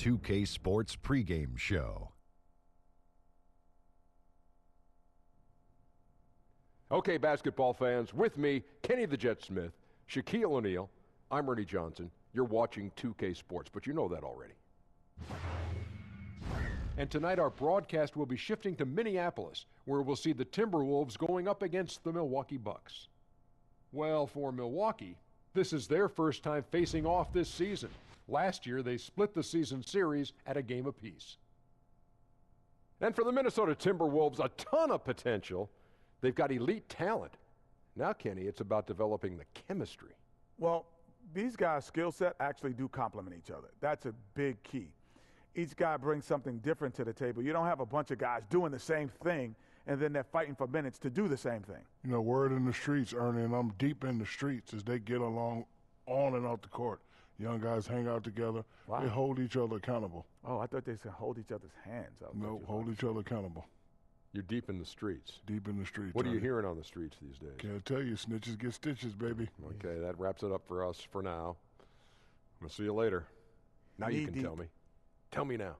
2K Sports pregame show. Okay, basketball fans, with me, Kenny the Jet Smith, Shaquille O'Neal, I'm Ernie Johnson. You're watching 2K Sports, but you know that already. And tonight our broadcast will be shifting to Minneapolis, where we'll see the Timberwolves going up against the Milwaukee Bucks. Well, for Milwaukee, this is their first time facing off this season. Last year, they split the season series at a game apiece. And for the Minnesota Timberwolves, a ton of potential. They've got elite talent. Now, Kenny, it's about developing the chemistry. Well, these guys' skill set actually do complement each other. That's a big key. Each guy brings something different to the table. You don't have a bunch of guys doing the same thing, and then they're fighting for minutes to do the same thing. You know, word in the streets, Ernie, and I'm deep in the streets as they get along on and off the court. Young guys hang out together. Wow. They hold each other accountable. Oh, I thought they said hold each other's hands. No, hold each other accountable. You're deep in the streets. Deep in the streets. What are you hearing on the streets these days? Can't tell you. Snitches get stitches, baby. Okay, that wraps it up for us for now. We'll see you later. Now you can tell me. Tell me now.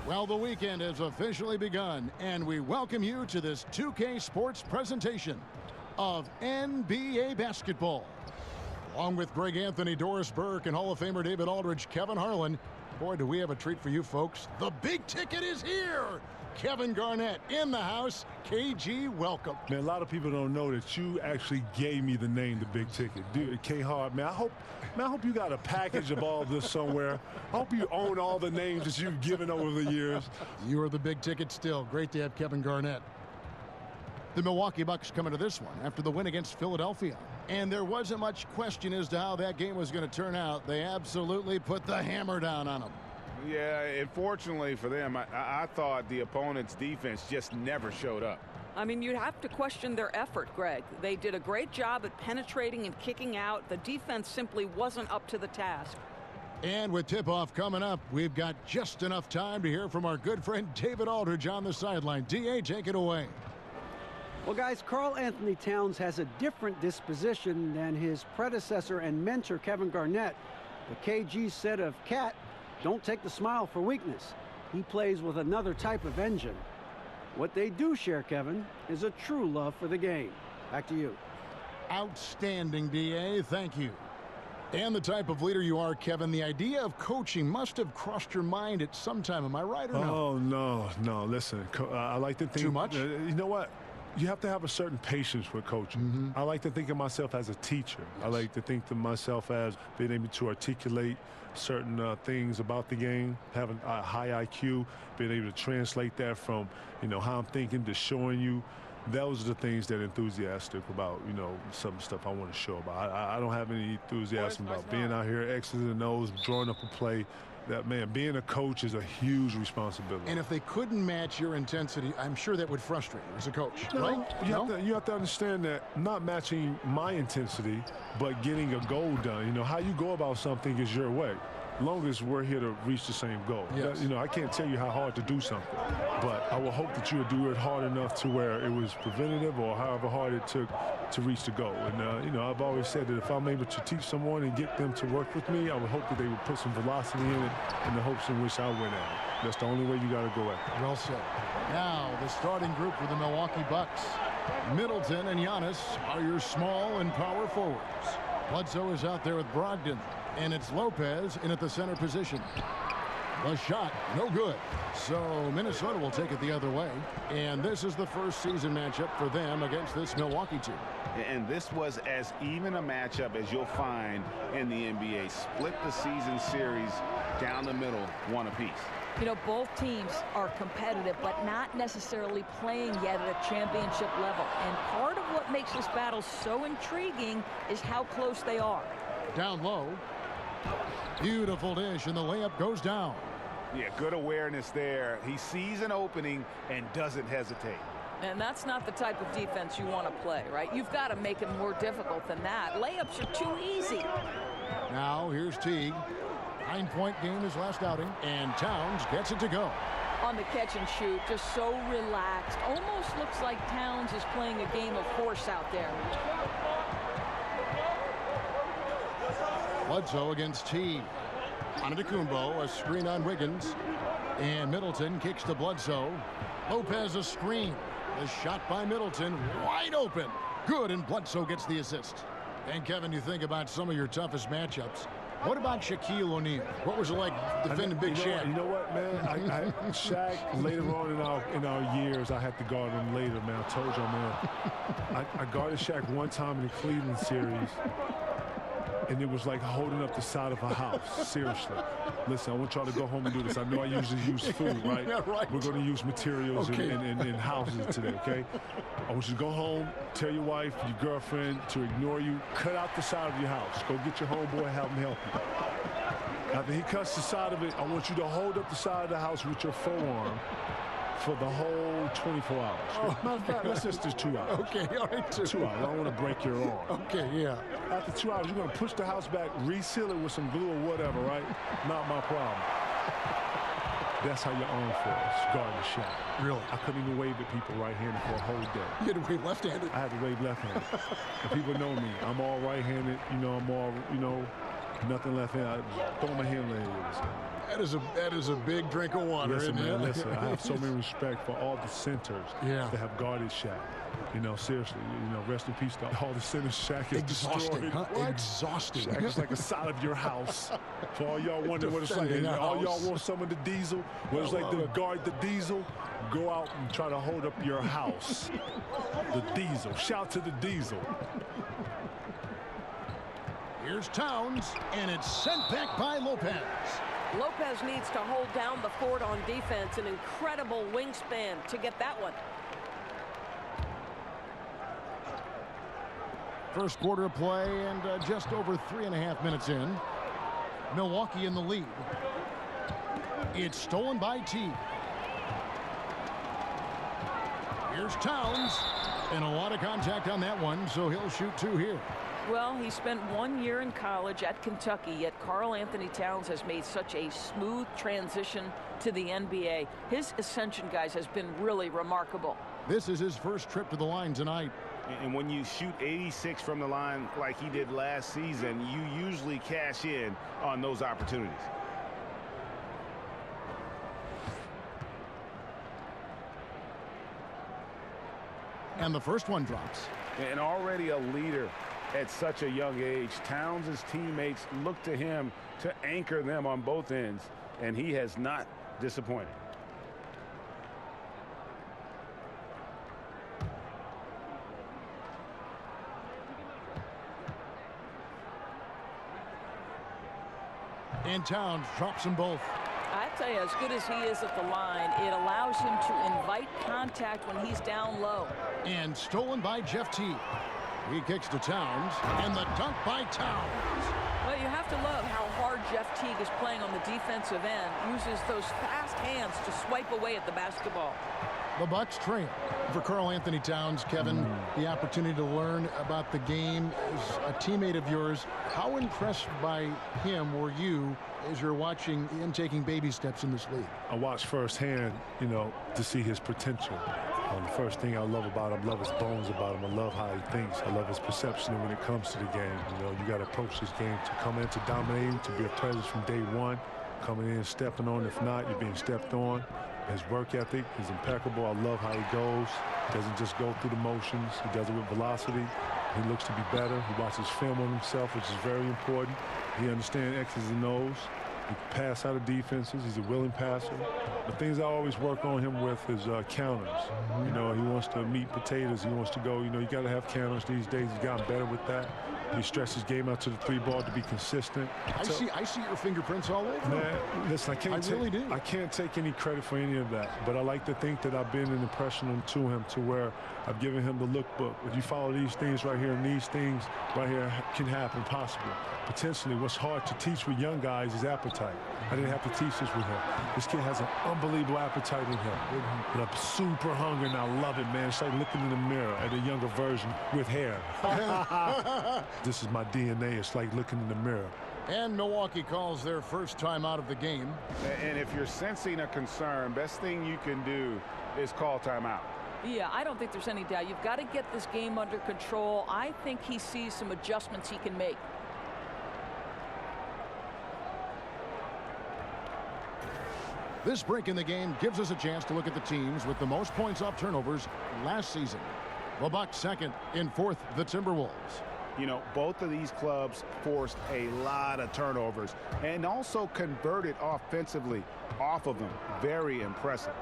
Well, the weekend has officially begun, and we welcome you to this 2K Sports presentation of NBA basketball. Along with Greg Anthony, Doris Burke, and Hall of Famer David Aldridge, Kevin Harlan. Boy, do we have a treat for you folks. The big ticket is here. Kevin Garnett in the house. KG, welcome. Man, a lot of people don't know that you actually gave me the name, the big ticket. Dude, K-Hard, man, I hope you got a package of all this somewhere. I hope you own all the names that you've given over the years. You are the big ticket still. Great to have Kevin Garnett. The Milwaukee Bucks coming to this one after the win against Philadelphia. And there wasn't much question as to how that game was going to turn out. They absolutely put the hammer down on them. Yeah, unfortunately for them, I thought the opponent's defense just never showed up. I mean, you'd have to question their effort, Greg. They did a great job at penetrating and kicking out. The defense simply wasn't up to the task. And with tip-off coming up, we've got just enough time to hear from our good friend David Aldridge on the sideline. D.A., take it away. Well, guys, Karl Anthony Towns has a different disposition than his predecessor and mentor, Kevin Garnett. The KG said of Cat, don't take the smile for weakness. He plays with another type of engine. What they do share, Kevin, is a true love for the game. Back to you. Outstanding, D.A. Thank you. And the type of leader you are, Kevin, the idea of coaching must have crossed your mind at some time. Am I right or no? Oh, no. Listen, I like to think. Too much? You know what? You have to have a certain patience with coaching. Mm-hmm. I like to think of myself as a teacher. Yes. I like to think of myself as being able to articulate certain things about the game, having a high IQ, being able to translate that from, how I'm thinking to showing you. Those are the things that enthusiastic about, some stuff I want to show about. I don't have any enthusiasm about being out here, X's and O's, drawing up a play. That, man, being a coach is a huge responsibility. And if they couldn't match your intensity, I'm sure that would frustrate you as a coach, right? You have to understand that not matching my intensity, but getting a goal done. How you go about something is your way. Long as we're here to reach the same goal. Yes. I can't tell you how hard to do something, but I will hope that you would do it hard enough to where it was preventative or however hard it took to reach the goal. And, I've always said that if I'm able to teach someone and get them to work with me, I would hope that they would put some velocity in it in the hopes in which I win at it. That's the only way you got to go at it. Well said. Now, the starting group for the Milwaukee Bucks. Middleton and Giannis are your small and power forwards. Bledsoe is out there with Brogdon. And it's Lopez in at the center position. The shot, no good. So Minnesota will take it the other way. And this is the first season matchup for them against this Milwaukee team. And this was as even a matchup as you'll find in the NBA. Split the season series down the middle, one apiece. You know, both teams are competitive, but not necessarily playing yet at a championship level. And part of what makes this battle so intriguing is how close they are. Down low. Beautiful dish, and the layup goes down. Yeah, good awareness there. He sees an opening and doesn't hesitate. And that's not the type of defense you want to play, right? You've got to make it more difficult than that. Layups are too easy. Now here's Teague. 9-point game his last outing, and Towns gets it to go. On the catch and shoot, just so relaxed. Almost looks like Towns is playing a game of horse out there. Bledsoe against Teague. Antetokounmpo, a screen on Wiggins. And Middleton kicks to Bledsoe. Lopez a screen. The shot by Middleton, wide open. Good, and Bledsoe gets the assist. And Kevin, you think about some of your toughest matchups. What about Shaquille O'Neal? What was it like defending Big Shaq? You know what, man? Shaq, later on in our years, I had to guard him later, man. I told you, man. I guarded Shaq one time in the Cleveland series, and it was like holding up the side of a house. Seriously. Listen, I want y'all to go home and do this. I know I usually use food, right? Yeah, right. We're going to use materials in houses today, okay? I want you to go home, tell your wife, your girlfriend to ignore you. Cut out the side of your house. Go get your homeboy, have him help you. After he cuts the side of it, I want you to hold up the side of the house with your forearm for the whole 24 hours. Oh, matter of fact, let's just do 2 hours. Okay, all right, 2 hours. I don't want to break your arm. Okay, yeah. After 2 hours, you're going to push the house back, reseal it with some glue or whatever, right? Not my problem. That's how your arm feels, guarding the shot. Really? I couldn't even wave at people right-handed for a whole day. You had to wave left-handed? I had to wave left-handed. And people know me. I'm all right-handed. You know, I'm all, nothing left-handed. I throw my hand in the That is a big drink of water, listen, isn't man, it? listen, I have so much respect for all the centers that have guarded Shaq. Seriously, rest in peace to all the centers Shaq is destroyed. Huh? Exhausting. Shaq is like a side of your house. For all y'all wondering what it's like, and all y'all want some of the diesel, what it's like to guard the diesel, go out and try to hold up your house. The diesel. Shout to the diesel. Here's Towns, and it's sent back by Lopez. Lopez needs to hold down the fort on defense. An incredible wingspan to get that one. First quarter of play, and just over 3.5 minutes in. Milwaukee in the lead. It's stolen by Teague. Here's Towns, and a lot of contact on that one, so he'll shoot 2 here. Well, he spent 1 year in college at Kentucky, yet Karl Anthony Towns has made such a smooth transition to the NBA. His ascension, guys, has been really remarkable. This is his first trip to the line tonight. And when you shoot 86 from the line like he did last season, you usually cash in on those opportunities. And the first one drops. And already a leader at such a young age. Towns' teammates look to him to anchor them on both ends, and he has not disappointed. And Towns drops them both. I tell you, as good as he is at the line, it allows him to invite contact when he's down low. And stolen by Jeff Teague. He kicks to Towns, and the dunk by Towns. Well, you have to love how hard Jeff Teague is playing on the defensive end. Uses those fast hands to swipe away at the basketball. The Bucks trail. For Karl Anthony Towns, Kevin, the opportunity to learn about the game as a teammate of yours. How impressed by him were you as you're watching him taking baby steps in this league? I watched firsthand, to see his potential. The first thing I love about him, I love his bones about him. I love how he thinks. I love his perception when it comes to the game. You got to approach this game to come in to dominate, to be a presence from day one. Coming in, stepping on. If not, you're being stepped on. His work ethic is impeccable. I love how he goes. He doesn't just go through the motions. He does it with velocity. He looks to be better. He watches film on himself, which is very important. He understands X's and O's. He can pass out of defenses. He's a willing passer. The things I always work on him with is counters. He wants to meet potatoes. He wants to go. You got to have counters these days. He's gotten better with that. He stretched his game out to the 3-ball to be consistent. I see your fingerprints all over. Man, listen, I really do. I can't take any credit for any of that, but I like to think that I've been an impression to him to where I've given him the look book. If you follow these things right here, and these things right here can happen possible. Potentially, what's hard to teach with young guys is appetite. I didn't have to teach this with him. This kid has an unbelievable appetite in him. And I'm super hungry, and I love it, man. It's like looking in the mirror at a younger version with hair. This is my DNA. It's like looking in the mirror. And Milwaukee calls their first time out of the game. And if you're sensing a concern, best thing you can do is call timeout. Yeah, I don't think there's any doubt. You've got to get this game under control. I think he sees some adjustments he can make. This break in the game gives us a chance to look at the teams with the most points off turnovers last season. The Bucks second, in fourth, the Timberwolves. You know, both of these clubs forced a lot of turnovers and also converted offensively off of them. Very impressive.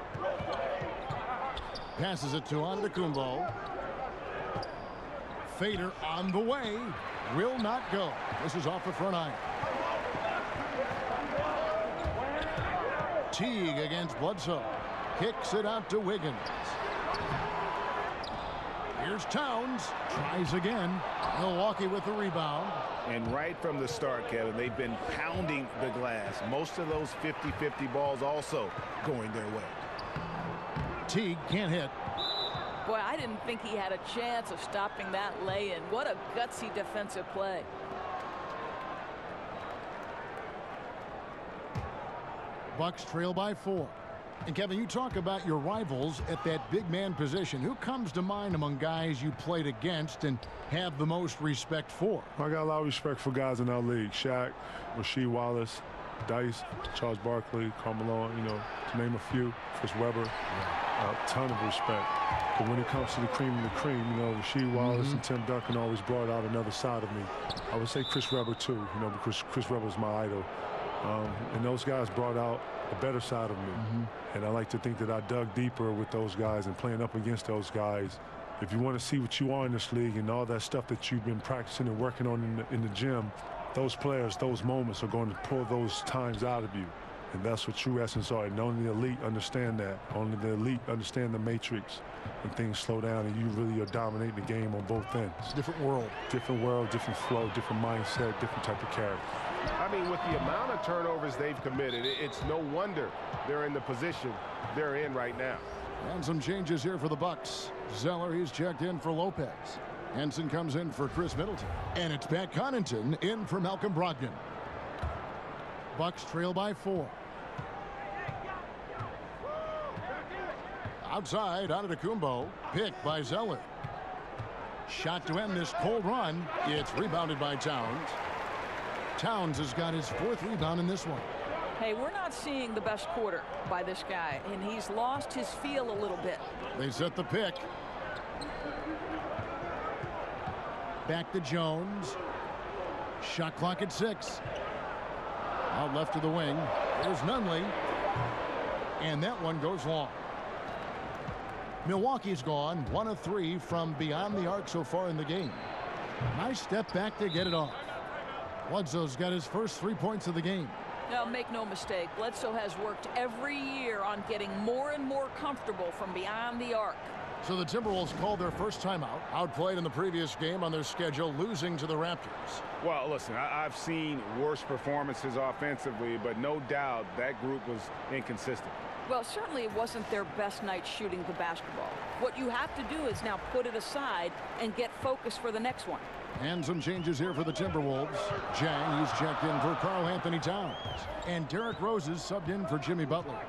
Passes it to Antetokounmpo. Fader on the way. Will not go. This is off the front iron. Teague against Bledsoe. Kicks it out to Wiggins. Here's Towns. Tries again. Milwaukee with the rebound. And right from the start, Kevin, they've been pounding the glass. Most of those 50-50 balls also going their way. Teague can't hit. Boy, I didn't think he had a chance of stopping that lay-in. What a gutsy defensive play. Bucks trail by 4. And Kevin, you talk about your rivals at that big man position. Who comes to mind among guys you played against and have the most respect for? I got a lot of respect for guys in our league. Shaq, Rasheed Wallace, Dice, Charles Barkley, Karl Malone, you know, to name a few. Chris Webber, a ton of respect. But when it comes to the cream of the cream, you know, Rasheed Wallace and Tim Duncan always brought out another side of me. I would say Chris Webber too, you know, because Chris Webber was my idol. And those guys brought out a better side of me. And I like to think that I dug deeper with those guys and playing up against those guys. If you want to see what you are in this league and all that stuff that you've been practicing and working on in the gym, those players, those moments are going to pull those times out of you. And that's what true essence are. And only the elite understand that. Only the elite understand the matrix. When things slow down and you really are dominating the game on both ends. It's a different world. Different world, different flow, different mindset, different type of character. I mean, with the amount of turnovers they've committed, it's no wonder they're in the position they're in right now. And some changes here for the Bucks. Zeller, he's checked in for Lopez. Henson comes in for Chris Middleton. And it's Pat Connaughton in for Malcolm Brogdon. Bucks trail by 4. Outside, Antetokounmpo, picked by Zeller. Shot to end this cold run. It's rebounded by Towns. Towns has got his 4th rebound in this one. Hey, we're not seeing the best quarter by this guy, and he's lost his feel a little bit. They set the pick. Back to Jones. Shot clock at 6. Out left to the wing. There's Nunley. And that one goes long. Milwaukee's gone 1 of 3 from beyond the arc so far in the game. Nice step back to get it off. Bledsoe's got his first 3 points of the game. Now, make no mistake, Bledsoe has worked every year on getting more and more comfortable from beyond the arc. So the Timberwolves called their first timeout. Outplayed in the previous game on their schedule, losing to the Raptors. Well, listen, I've seen worse performances offensively, but no doubt that group was inconsistent. Well, certainly it wasn't their best night shooting the basketball. What you have to do is now put it aside and get focused for the next one. And some changes here for the Timberwolves. Jang, he's checked in for Karl Anthony Towns. And Derrick Rose is subbed in for Jimmy Butler.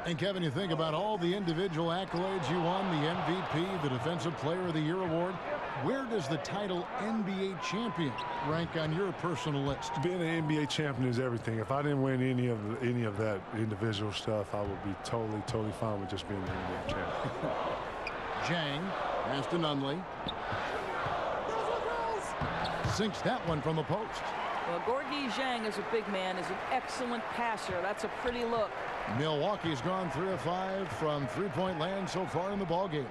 And Kevin, you think about all the individual accolades you won, the MVP, the Defensive Player of the Year award. Where does the title NBA champion rank on your personal list? Being an NBA champion is everything. If I didn't win any of that individual stuff, I would be totally fine with just being an NBA champion. Jang, pass to Nunley. Sinks that one from the post. Well, Gorgui Dieng as a big man is an excellent passer. That's a pretty look. Milwaukee's gone 3 of 5 from three-point land so far in the ballgame.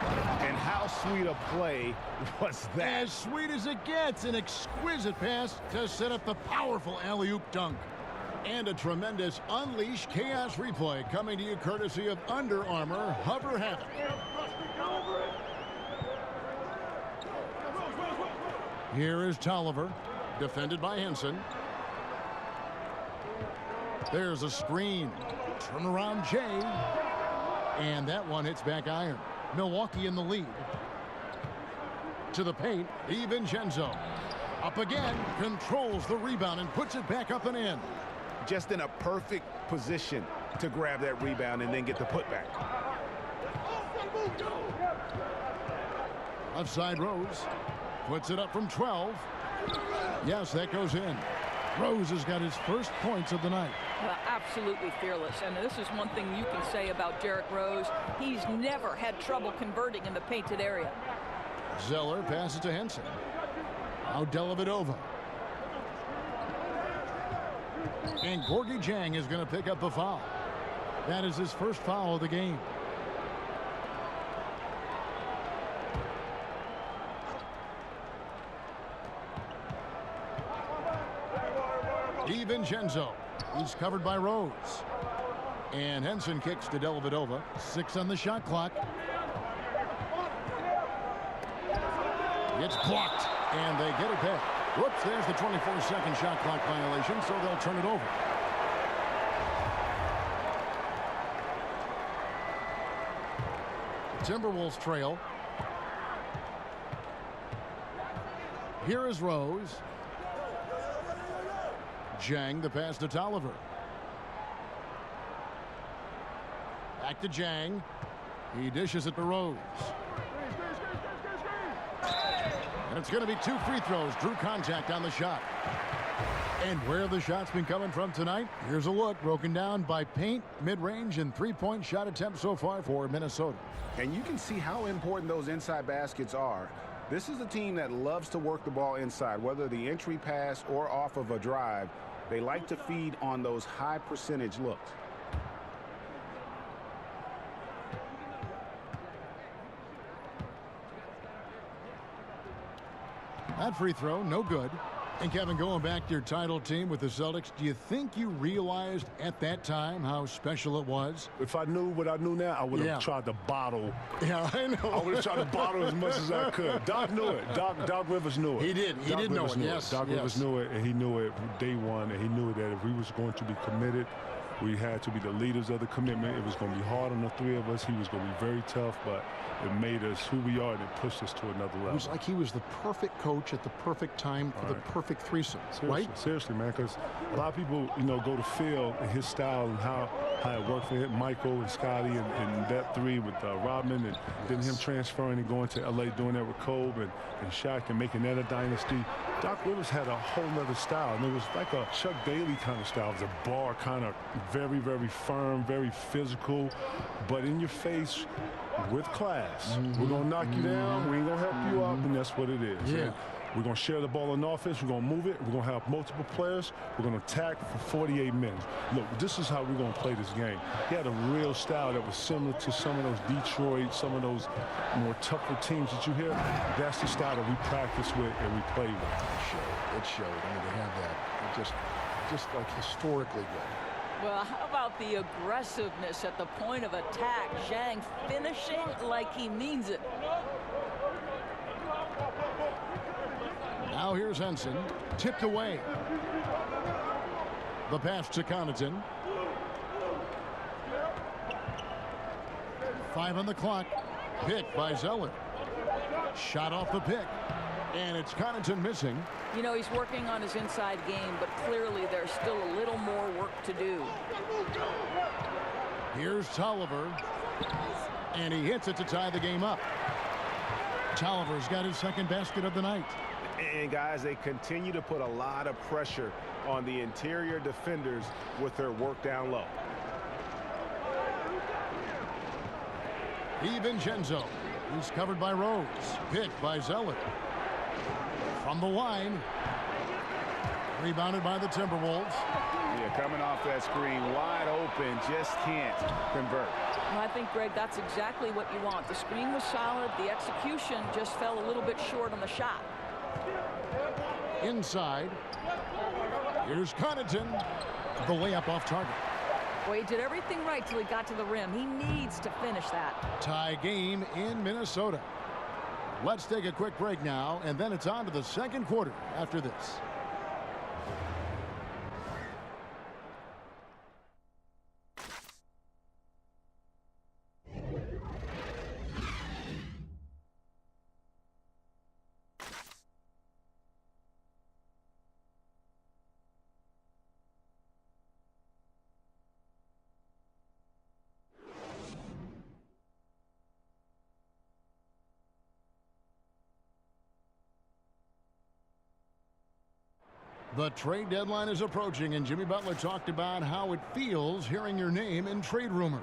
And how sweet a play was that? As sweet as it gets, an exquisite pass to set up the powerful alley-oop dunk. And a tremendous Unleash Chaos replay coming to you courtesy of Under Armour Hover Havoc. Here is Tolliver, defended by Henson. There's a screen. Turnaround Jay. And that one hits back iron. Milwaukee in the lead. To the paint, DiVincenzo. Up again, controls the rebound and puts it back up and in. Just in a perfect position to grab that rebound and then get the putback. Left side Rose. Puts it up from 12. Yes, that goes in. Rose has got his first points of the night. Well, absolutely fearless. And this is one thing you can say about Derrick Rose. He's never had trouble converting in the painted area. Zeller passes to Henson. Now Dellavedova. And Gorgui Dieng is going to pick up the foul. That is his first foul of the game. DiVincenzo. He's covered by Rose. And Henson kicks to Dellavedova. 6 on the shot clock. It's blocked. And they get it back. Whoops, there's the 24-second shot clock violation, so they'll turn it over. Timberwolves trail. Here is Rose. Dieng, the pass to Tolliver. Back to Dieng. He dishes it to Rose. And it's going to be 2 free throws. Drew contact on the shot. And where the shot's been coming from tonight, here's a look broken down by paint, mid-range, and three-point shot attempts so far for Minnesota. And you can see how important those inside baskets are. This is a team that loves to work the ball inside, whether the entry pass or off of a drive. They like to feed on those high percentage looks. That free throw, no good. And Kevin, going back to your title team with the Celtics, do you think you realized at that time how special it was? If I knew what I knew now, I would have tried to bottle. Yeah, I know. I would have tried to bottle as much as I could. Doc knew it. Doc Rivers knew it. He did. He did know it. Yes. Doc Rivers knew it, and he knew it day one, and he knew that if we was going to be committed, we had to be the leaders of the commitment. It was going to be hard on the three of us. He was going to be very tough, but it made us who we are, and it pushed us to another level. It was like he was the perfect coach at the perfect time for the perfect threesome, right? Seriously, man, because a lot of people, go to Phil and his style and how it worked for him, Michael and Scotty and that three with Rodman, and then him transferring and going to L.A., doing that with Kobe and Shaq and making that a dynasty. Doc Rivers had a whole nother style, and it was like a Chuck Daly kind of style. It was a bar kind of very, very firm, very physical, but in your face with class. We're going to knock you down. We ain't going to help you up, and that's what it is. Yeah. And we're going to share the ball on offense. We're going to move it. We're going to have multiple players. We're going to attack for 48 minutes. Look, this is how we're going to play this game. He had a real style that was similar to some of those Detroit, some of those more tougher teams that you hear. That's the style that we practice with and we play with. It showed. I mean, to have that, just like historically good. Well, how about the aggressiveness at the point of attack? Dieng finishing like he means it. Now here's Henson, tipped away. The pass to Connaughton. 5 on the clock. Pick by Zeller. Shot off the pick. And it's Connaughton missing. He's working on his inside game, but clearly there's still a little more work to do. Here's Tolliver. And he hits it to tie the game up. Tolliver's got his second basket of the night. And guys, they continue to put a lot of pressure on the interior defenders with their work down low. DiVincenzo. He's covered by Rose. Picked by Zeller. From the line. Rebounded by the Timberwolves. Yeah, coming off that screen, wide open, just can't convert. And I think, Greg, that's exactly what you want. The screen was solid. The execution just fell a little bit short on the shot. Inside. Here's Connaughton. The layup off target. Well, he did everything right till he got to the rim. He needs to finish that. Tie game in Minnesota. Let's take a quick break now, and then it's on to the second quarter after this. The trade deadline is approaching, and Jimmy Butler talked about how it feels hearing your name in trade rumors.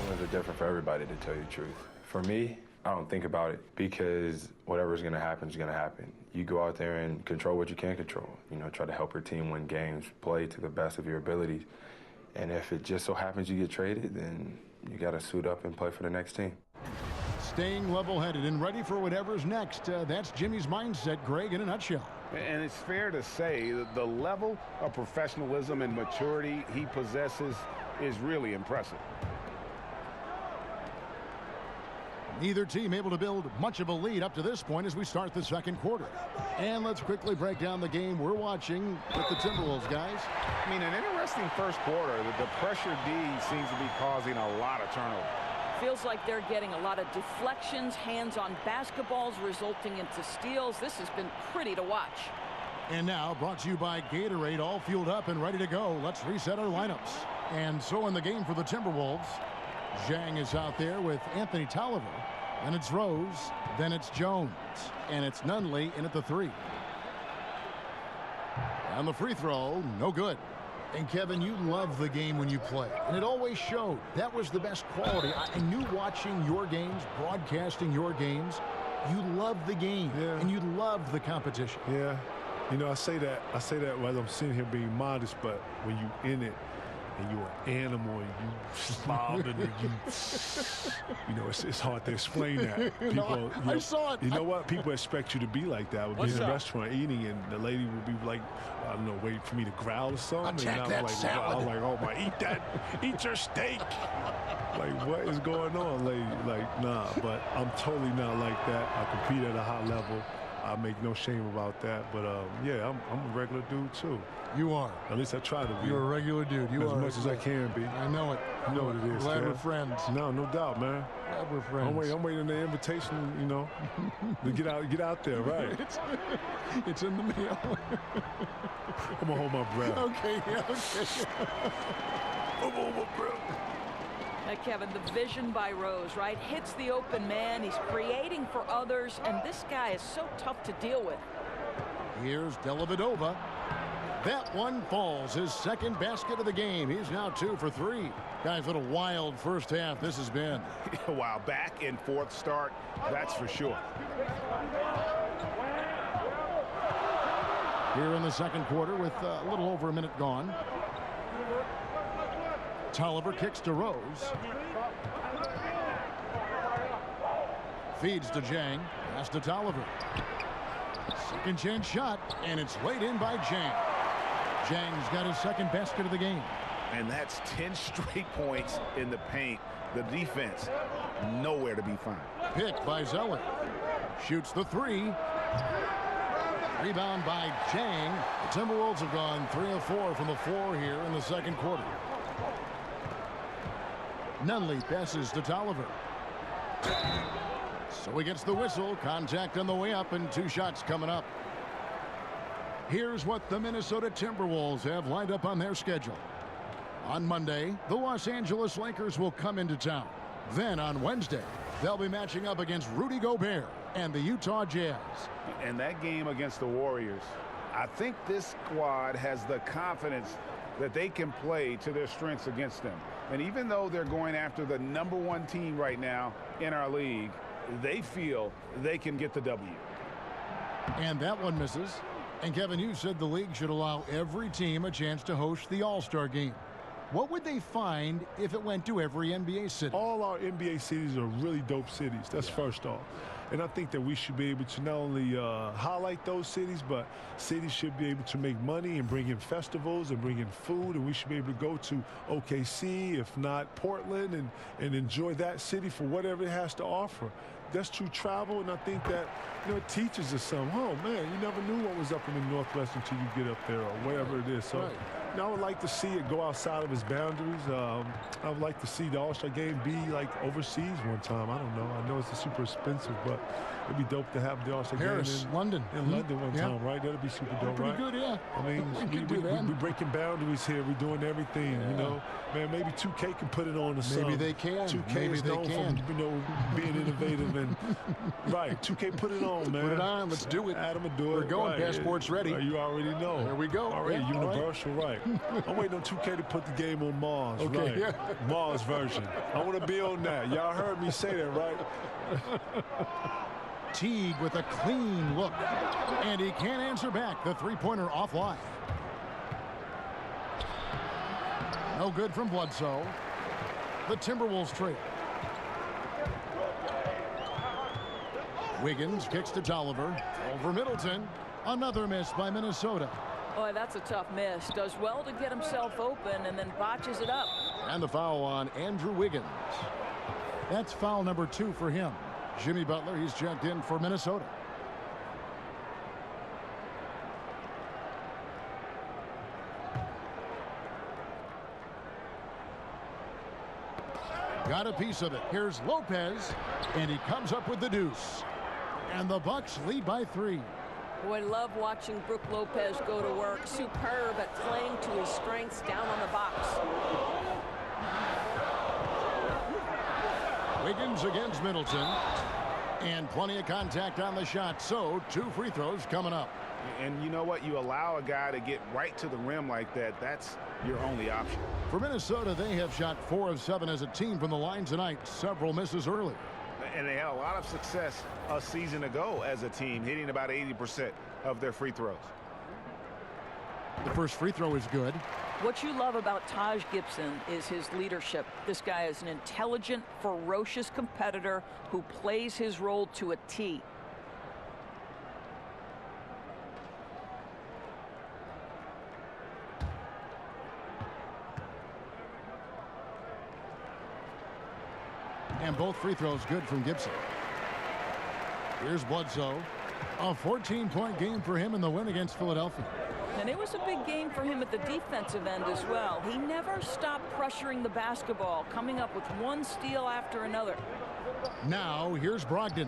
Rumors are different for everybody, to tell you the truth. For me, I don't think about it because whatever's going to happen is going to happen. You go out there and control what you can control. You know, try to help your team win games, play to the best of your abilities. And if it just so happens you get traded, then you got to suit up and play for the next team. Staying level-headed and ready for whatever's next. That's Jimmy's mindset, Greg, in a nutshell. And it's fair to say that the level of professionalism and maturity he possesses is really impressive. Neither team able to build much of a lead up to this point as we start the second quarter. And let's quickly break down the game we're watching with the Timberwolves, guys. I mean, an interesting first quarter. The pressure D seems to be causing a lot of turnover. Feels like they're getting a lot of deflections, hands-on basketballs resulting into steals. This has been pretty to watch. And now, brought to you by Gatorade, all fueled up and ready to go. Let's reset our lineups. And so in the game for the Timberwolves, Zhang is out there with Anthony Tolliver. Then it's Rose. Then it's Jones. And it's Nunley in at the 3. And the free throw, no good. And Kevin, you love the game when you play, and it always showed. That was the best quality. I knew watching your games, broadcasting your games, you love the game, and you love the competition. Yeah, you know, I say that while I'm sitting here being modest, but when you in it and you're an animal and you bobbing and you know, it's hard to explain that. People, I saw it. You know what? People expect you to be like that. We'll be in a restaurant eating, and the lady will be like, I don't know, waiting for me to growl or something. Attack and that I'm like, salad. I'm like, oh my, eat your steak. Like, what is going on, lady? Like, nah, but I'm totally not like that. I compete at a high level. I make no shame about that. But yeah, I'm a regular dude too. You are. At least I try to be. You're a regular dude. You as are. much as I can be. I know it. You know what it is. Glad Kev. we're friends. No, no doubt, man. Glad we're friends. I'm waiting the invitation, you know, to get out there, right? It's in the mail. I'm gonna hold my breath. Okay, yeah, okay. I'm gonna hold my breath. Now, Kevin, the vision by Rose, right? Hits the open man. He's creating for others, and this guy is so tough to deal with. Here's Dellavedova. That one falls, his second basket of the game. He's now 2 for 3. Guys, what a wild first half this has been. Wow, back and forth start, that's for sure. Here in the second quarter with a little over a minute gone. Tolliver kicks to Rose. Feeds to Zhang. Pass to Tolliver. Second chance shot, and it's laid in by Zhang. Zhang's got his second basket of the game. And that's 10 straight points in the paint. The defense, nowhere to be found. Picked by Zeller. Shoots the 3. Rebound by Zhang. The Timberwolves have gone 3 of 4 from the floor here in the second quarter. Nunley passes to Tolliver. So he gets the whistle. Contact on the way up, and 2 shots coming up. Here's what the Minnesota Timberwolves have lined up on their schedule. On Monday, the Los Angeles Lakers will come into town. Then on Wednesday, they'll be matching up against Rudy Gobert and the Utah Jazz. And that game against the Warriors, I think this squad has the confidence that they can play to their strengths against them. And even though they're going after the #1 team right now in our league, they feel they can get the W. And that one misses. And Kevin, you said the league should allow every team a chance to host the All-Star game. What would they find if it went to every NBA city? All our NBA cities are really dope cities. That's first off. And I think that we should be able to not only highlight those cities, but cities should be able to make money and bring in festivals and bring in food. And we should be able to go to OKC, if not Portland, and enjoy that city for whatever it has to offer. That's true travel, and I think that, it teaches us something. Oh, man, you never knew what was up in the Northwest until you get up there or wherever it is. So I would like to see it go outside of its boundaries. I would like to see the All-Star game be like overseas one time. I don't know. I know it's super expensive, but it'd be dope to have the All-Star game in London. In London one time, right? That'd be super dope, pretty right? good, yeah. I mean, we're breaking boundaries here. We're doing everything, Man, maybe 2K can put it on the sun. Maybe they can. 2K is known for, being innovative and right. 2K put it on, man. Put it on. Let's do it. Adam will do it. We're going. Passport's ready. You already know. There we go. Already universal, right. I'm waiting on 2K to put the game on Mars, okay, right? Mars version. I want to be on that. Y'all heard me say that, right? Teague with a clean look. And he can't answer back. The three-pointer offline. No good from Bledsoe. The Timberwolves trail. Wiggins kicks to Tolliver. Over Middleton. Another miss by Minnesota. Boy, that's a tough miss. Does well to get himself open and then botches it up. And the foul on Andrew Wiggins. That's foul number 2 for him. Jimmy Butler, he's checked in for Minnesota. Got a piece of it. Here's Lopez, and he comes up with the deuce. And the Bucks lead by 3. Boy, love watching Brook Lopez go to work. Superb at playing to his strengths down on the box. Wiggins against Middleton. And plenty of contact on the shot. So 2 free throws coming up. And you know what? You allow a guy to get right to the rim like that. That's your only option. For Minnesota, they have shot 4 of 7 as a team from the line tonight. Several misses early. And they had a lot of success a season ago as a team, hitting about 80% of their free throws. The first free throw is good. What you love about Taj Gibson is his leadership. This guy is an intelligent, ferocious competitor who plays his role to a T. And both free throws good from Gibson. Here's Bledsoe. A 14-point game for him in the win against Philadelphia. And it was a big game for him at the defensive end as well. He never stopped pressuring the basketball, coming up with one steal after another. Now here's Brogdon.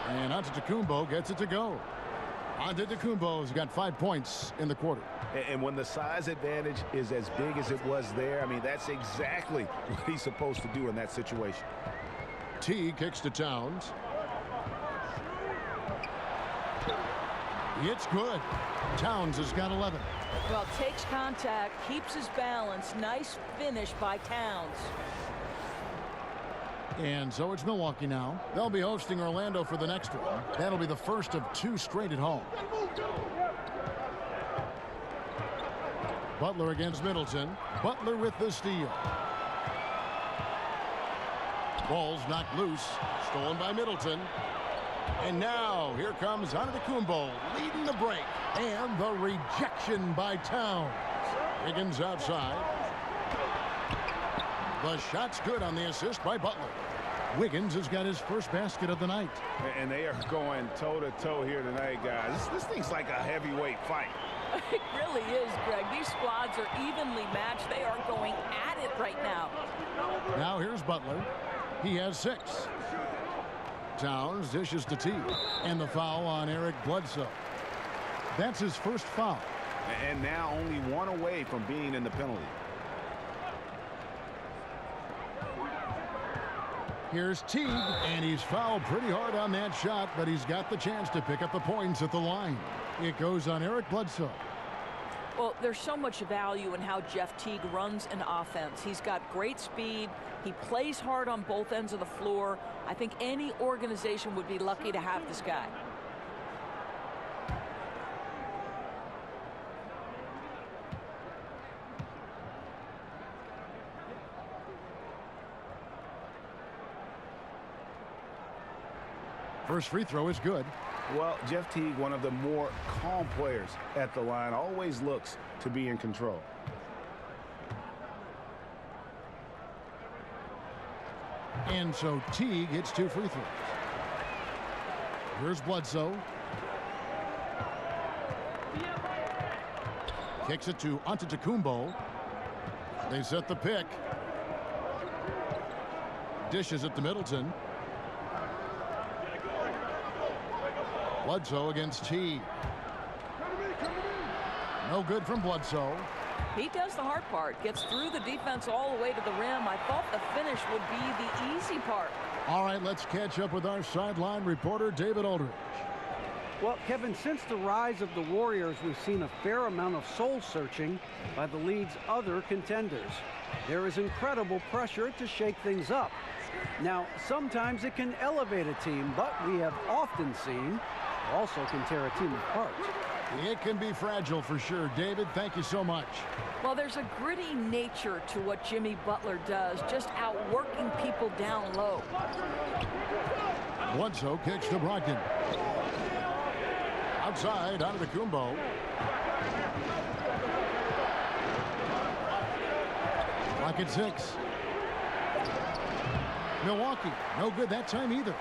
And Antetokounmpo gets it to go. Antetokounmpo's got 5 points in the quarter. And when the size advantage is as big as it was there, I mean, that's exactly what he's supposed to do in that situation. T kicks to Towns. It's good. Towns has got 11. Well, takes contact, keeps his balance. Nice finish by Towns. And so it's Milwaukee now. They'll be hosting Orlando for the next one. That'll be the first of 2 straight at home. Butler against Middleton. Butler with the steal. Ball's knocked loose. Stolen by Middleton. And now here comes Antetokounmpo leading the break. And the rejection by Towns. Wiggins outside. The shot's good on the assist by Butler. Wiggins has got his first basket of the night. And they are going toe-to-toe here tonight, guys. This thing's like a heavyweight fight. It really is, Greg. These squads are evenly matched. They are going at it right now. Now here's Butler. He has 6. Towns dishes to T. And the foul on Eric Bledsoe. That's his first foul. And now only 1 away from being in the penalty. Here's Teague, and he's fouled pretty hard on that shot, but he's got the chance to pick up the points at the line. It goes on Eric Bledsoe. Well, there's so much value in how Jeff Teague runs an offense. He's got great speed. He plays hard on both ends of the floor. I think any organization would be lucky to have this guy. First free throw is good. Well, Jeff Teague, one of the more calm players at the line, always looks to be in control. And so Teague hits 2 free throws. Here's Bledsoe. Kicks it to Antetokounmpo. They set the pick. Dishes it to Middleton. Bledsoe against Teague. No good from Bledsoe. He does the hard part. Gets through the defense all the way to the rim. I thought the finish would be the easy part. All right, let's catch up with our sideline reporter, David Aldridge. Well, Kevin, since the rise of the Warriors, we've seen a fair amount of soul-searching by the league's other contenders. There is incredible pressure to shake things up. Now, sometimes it can elevate a team, but we have often seen it also can tear a team apart. It can be fragile for sure. David, thank you so much. Well, there's a gritty nature to what Jimmy Butler does, just outworking people down low. Bledsoe kicks to Brogdon. Outside, Antetokounmpo. Clock at 6. Milwaukee, no good that time either.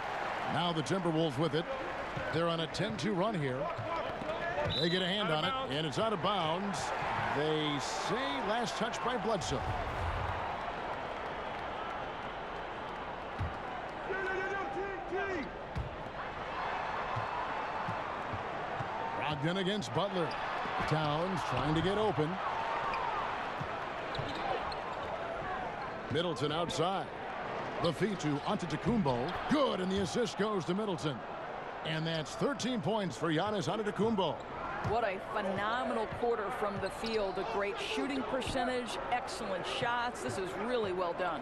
Now the Timberwolves with it. They're on a 10-2 run here. They get a hand on it, and it's out of bounds. They say last touch by Bledsoe. Brogdon against Butler. Towns trying to get open. Middleton outside. The feed to Antetokounmpo. Good, and the assist goes to Middleton. And that's 13 points for Giannis Antetokounmpo. What a phenomenal quarter from the field. A great shooting percentage, excellent shots. This is really well done.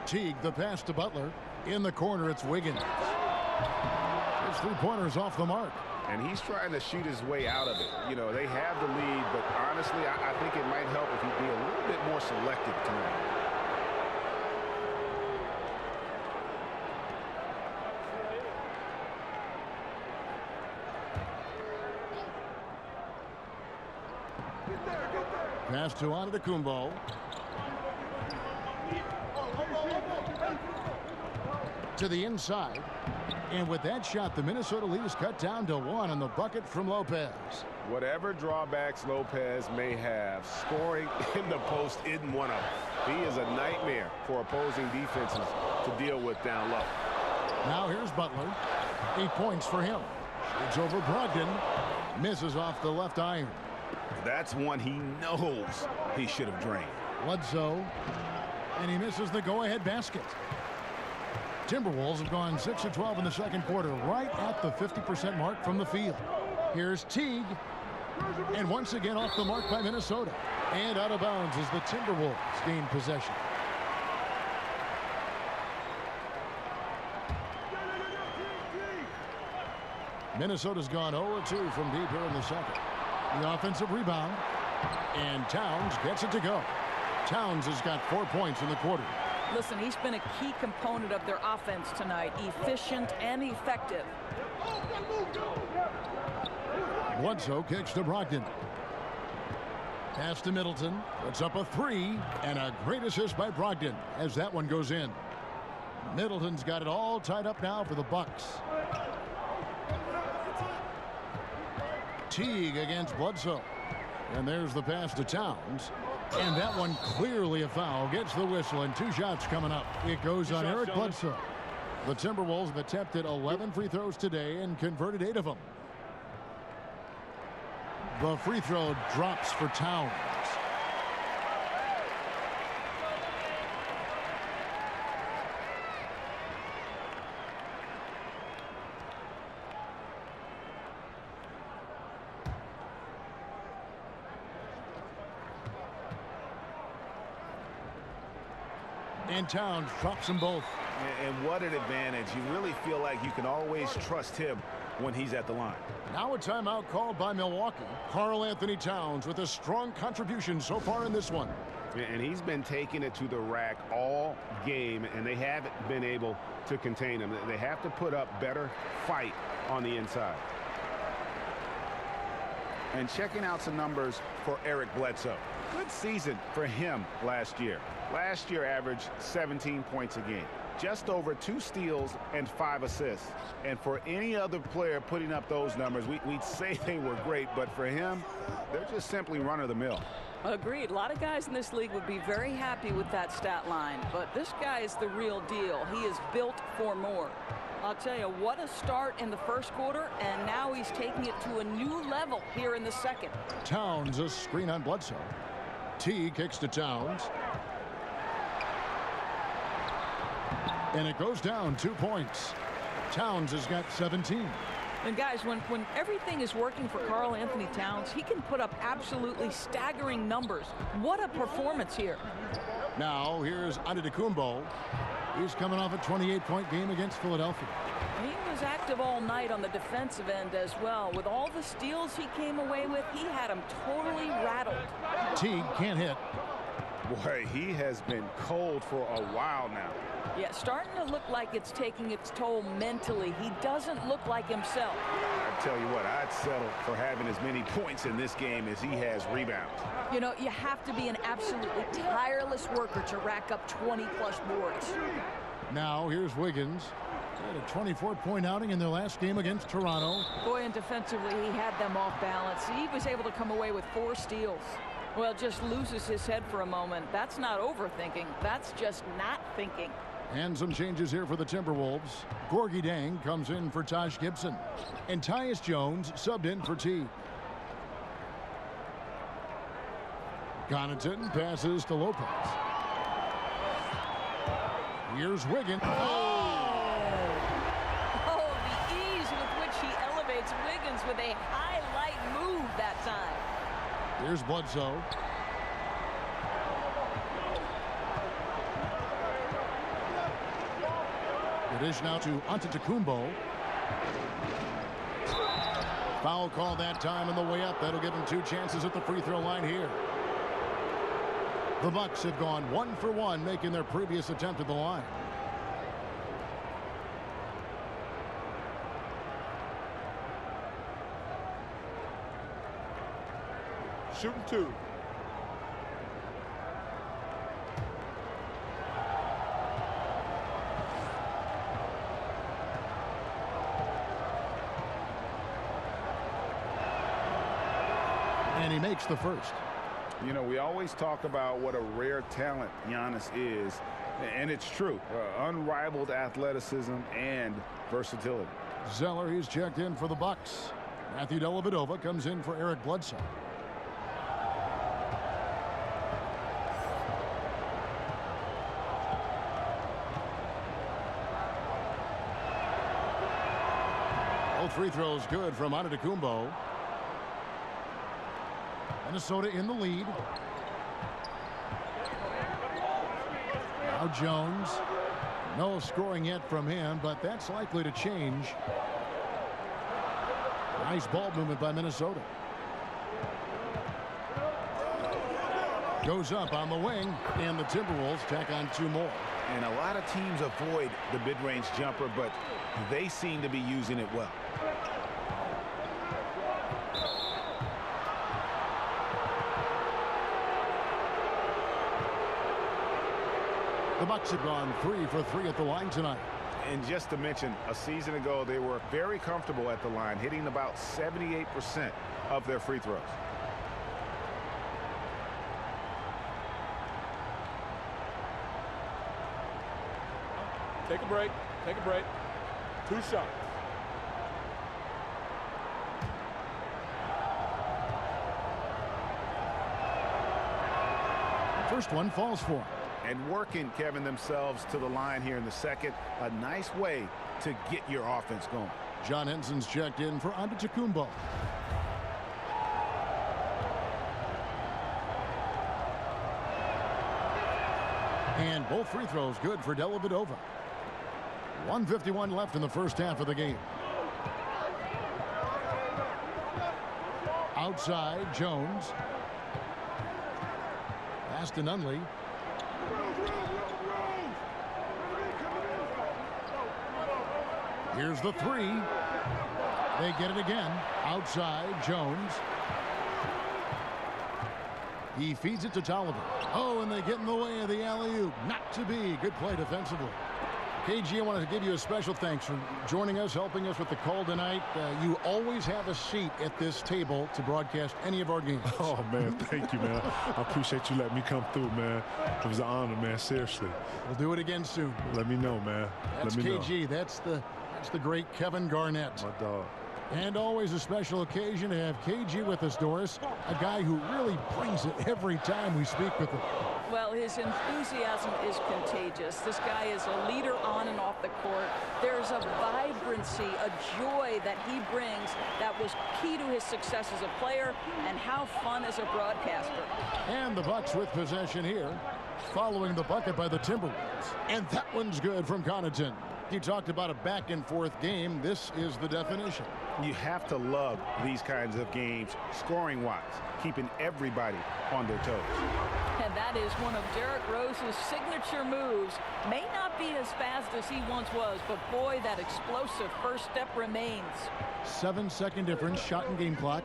Teague, the pass to Butler. In the corner, it's Wiggins. His 3-pointers off the mark. And he's trying to shoot his way out of it. You know, they have the lead, but honestly, I think it might help if he'd be a little bit more selective tonight. Pass to Antetokounmpo. To the inside. And with that shot, the Minnesota lead is cut down to 1 on the bucket from Lopez. Whatever drawbacks Lopez may have, scoring in the post isn't one of them. He is a nightmare for opposing defenses to deal with down low. Now here's Butler. 8 points for him. It's over Brogdon. Misses off the left iron. That's one he knows he should have drained. Bledsoe. And he misses the go-ahead basket. Timberwolves have gone 6 of 12 in the second quarter, right at the 50% mark from the field. Here's Teague. And once again off the mark by Minnesota. And out of bounds as the Timberwolves gain possession. Minnesota's gone 0-2 from deep here in the second. The offensive rebound. And Towns gets it to go. Towns has got 4 points in the quarter. Listen, he's been a key component of their offense tonight. Efficient and effective. Bledsoe kicks to Brogdon. Pass to Middleton. Puts up a 3. And a great assist by Brogdon as that one goes in. Middleton's got it all tied up now for the Bucks. Teague against Bledsoe. And there's the pass to Towns. And that one clearly a foul. Gets the whistle, and 2 shots coming up. It goes on Eric Bledsoe. The Timberwolves have attempted 11 free throws today and converted 8 of them. The free throw drops for Towns. And Towns drops them both. And what an advantage. You really feel like you can always trust him when he's at the line. Now a timeout called by Milwaukee. Karl Anthony Towns with a strong contribution so far in this one. And he's been taking it to the rack all game, and they haven't been able to contain him. They have to put up better fight on the inside. And checking out some numbers for Eric Bledsoe. Good season for him last year. Last year averaged 17 points a game. Just over 2 steals and 5 assists. And for any other player putting up those numbers, we'd say they were great, but for him, they're just simply run-of-the-mill. Agreed. A lot of guys in this league would be very happy with that stat line, but this guy is the real deal. He is built for more. I'll tell you, what a start in the first quarter, and now he's taking it to a new level here in the second. Towns, a screen on Bledsoe. T kicks to Towns. And it goes down 2 points. Towns has got 17. And guys, when everything is working for Karl Anthony Towns, he can put up absolutely staggering numbers. What a performance here. Now here's Antetokounmpo. He's coming off a 28-point game against Philadelphia. He was active all night on the defensive end as well. With all the steals he came away with, he had him totally rattled. Teague can't hit. Boy, he has been cold for a while now. Yeah, starting to look like it's taking its toll mentally. He doesn't look like himself. I tell you what, I'd settle for having as many points in this game as he has rebounds. You know, you have to be an absolutely tireless worker to rack up 20-plus boards. Now here's Wiggins. He had a 24-point outing in their last game against Toronto. Boy, and defensively, he had them off balance. He was able to come away with 4 steals. Well, just loses his head for a moment. That's not overthinking. That's just not thinking. And some changes here for the Timberwolves. Gorgie Dang comes in for Taj Gibson. And Tyus Jones subbed in for T. Connaughton passes to Lopez. Here's Wiggins. Oh, the ease with which he elevates Wiggins with a highlight move that time. Here's Bledsoe. The dish now to Antetokounmpo. Foul call that time on the way up. That'll give him 2 chances at the free throw line here. The Bucks have gone 1 for 1, making their previous attempt at the line. Shooting 2. And he makes the first. You know, we always talk about what a rare talent Giannis is, and it's true. Unrivaled athleticism and versatility. Zeller, he's checked in for the Bucks. Matthew Dellavedova comes in for Eric Bledsoe. Both free throws good from Antetokounmpo. Minnesota in the lead. Now Jones. No scoring yet from him, but that's likely to change. Nice ball movement by Minnesota. Goes up on the wing, and the Timberwolves tack on 2 more. And a lot of teams avoid the mid-range jumper, but they seem to be using it well. The Bucks have gone 3 for 3 at the line tonight. And just to mention, a season ago, they were very comfortable at the line, hitting about 78% of their free throws. Take a break. Take a break. 2 shots. First one falls for him. And working, Kevin, themselves to the line here in the second. A nice way to get your offense going. John Henson's checked in for Antetokounmpo. And both free throws good for Dellavedova. 1:51 left in the first half of the game. Outside, Jones. Pass to Nunley. Here's the three. They get it again. Outside, Jones. He feeds it to Tolliver. Oh, and they get in the way of the alley-oop. Not to be. Good play defensively. KG, I wanted to give you a special thanks for joining us, helping us with the call tonight. You always have a seat at this table to broadcast any of our games. Oh, man, thank you, man. I appreciate you letting me come through, man. It was an honor, man, seriously. We'll do it again soon. Let me know, man. That's Let me KG. know. That's the great Kevin Garnett. My dog. And always a special occasion to have KG with us, Doris. A guy who really brings it every time we speak with him. Well, his enthusiasm is contagious. This guy is a leader on and off the court. There's a vibrancy, a joy that he brings that was key to his success as a player and how fun as a broadcaster. And the Bucks with possession here, following the bucket by the Timberwolves. And that one's good from Connaughton. You talked about a back-and-forth game. This is the definition. You have to love these kinds of games, scoring-wise, keeping everybody on their toes. And that is one of Derrick Rose's signature moves. May not be as fast as he once was, but boy, that explosive first step remains. 7-second difference, shot and game clock.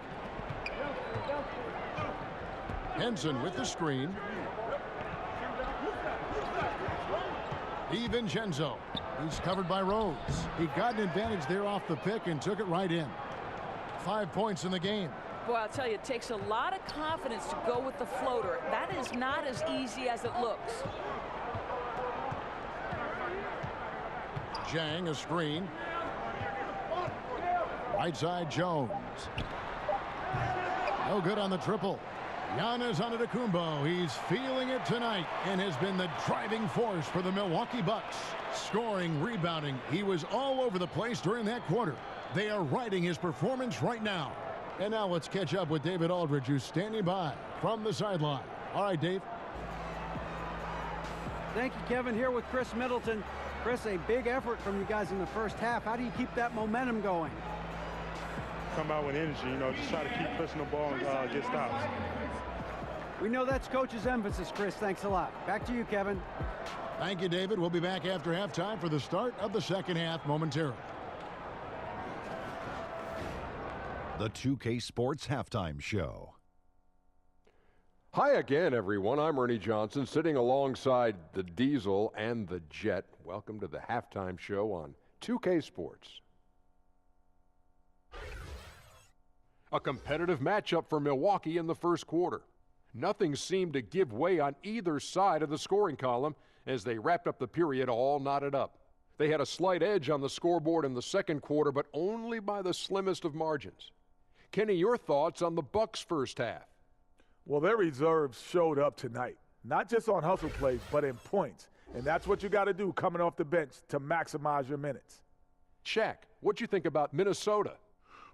Henson with the screen. DiVincenzo. He's covered by Rose. He got an advantage there off the pick and took it right in. 5 points in the game. Boy, I'll tell you, it takes a lot of confidence to go with the floater. That is not as easy as it looks. Zhang, a screen. Right side, Jones. No good on the triple. Giannis Antetokounmpo. He's feeling it tonight and has been the driving force for the Milwaukee Bucks. Scoring, rebounding. He was all over the place during that quarter. They are riding his performance right now. And now let's catch up with David Aldridge, who's standing by from the sideline. All right, Dave. Thank you, Kevin. Here with Chris Middleton. Chris, a big effort from you guys in the first half. How do you keep that momentum going? Come out with energy, just try to keep pushing the ball and get stops. We know that's coach's emphasis, Chris. Thanks a lot. Back to you, Kevin. Thank you, David. We'll be back after halftime for the start of the second half momentarily. The 2K Sports Halftime Show. Hi again, everyone. I'm Ernie Johnson, sitting alongside the Diesel and the Jet. Welcome to the halftime show on 2K Sports. A competitive matchup for Milwaukee in the first quarter. Nothing seemed to give way on either side of the scoring column as they wrapped up the period all knotted up. They had a slight edge on the scoreboard in the second quarter, but only by the slimmest of margins. Kenny, your thoughts on the Bucks' first half? Well, their reserves showed up tonight, not just on hustle plays, but in points. And that's what you got to do coming off the bench to maximize your minutes. Shaq, what you think about Minnesota?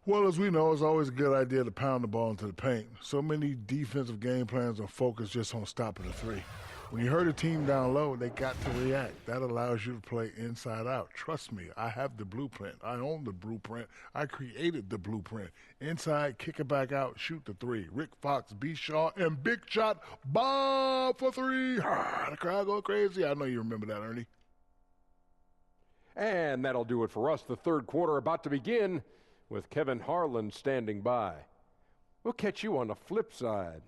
Well, as we know, it's always a good idea to pound the ball into the paint. So many defensive game plans are focused just on stopping the three. When you hurt a team down low, they got to react. That allows you to play inside out. Trust me, I have the blueprint. I own the blueprint. I created the blueprint. Inside, kick it back out, shoot the three. Rick Fox, B. Shaw, and big shot, Bob for three. The crowd go crazy. I know you remember that, Ernie. And that'll do it for us. The third quarter about to begin with Kevin Harlan standing by. We'll catch you on the flip side,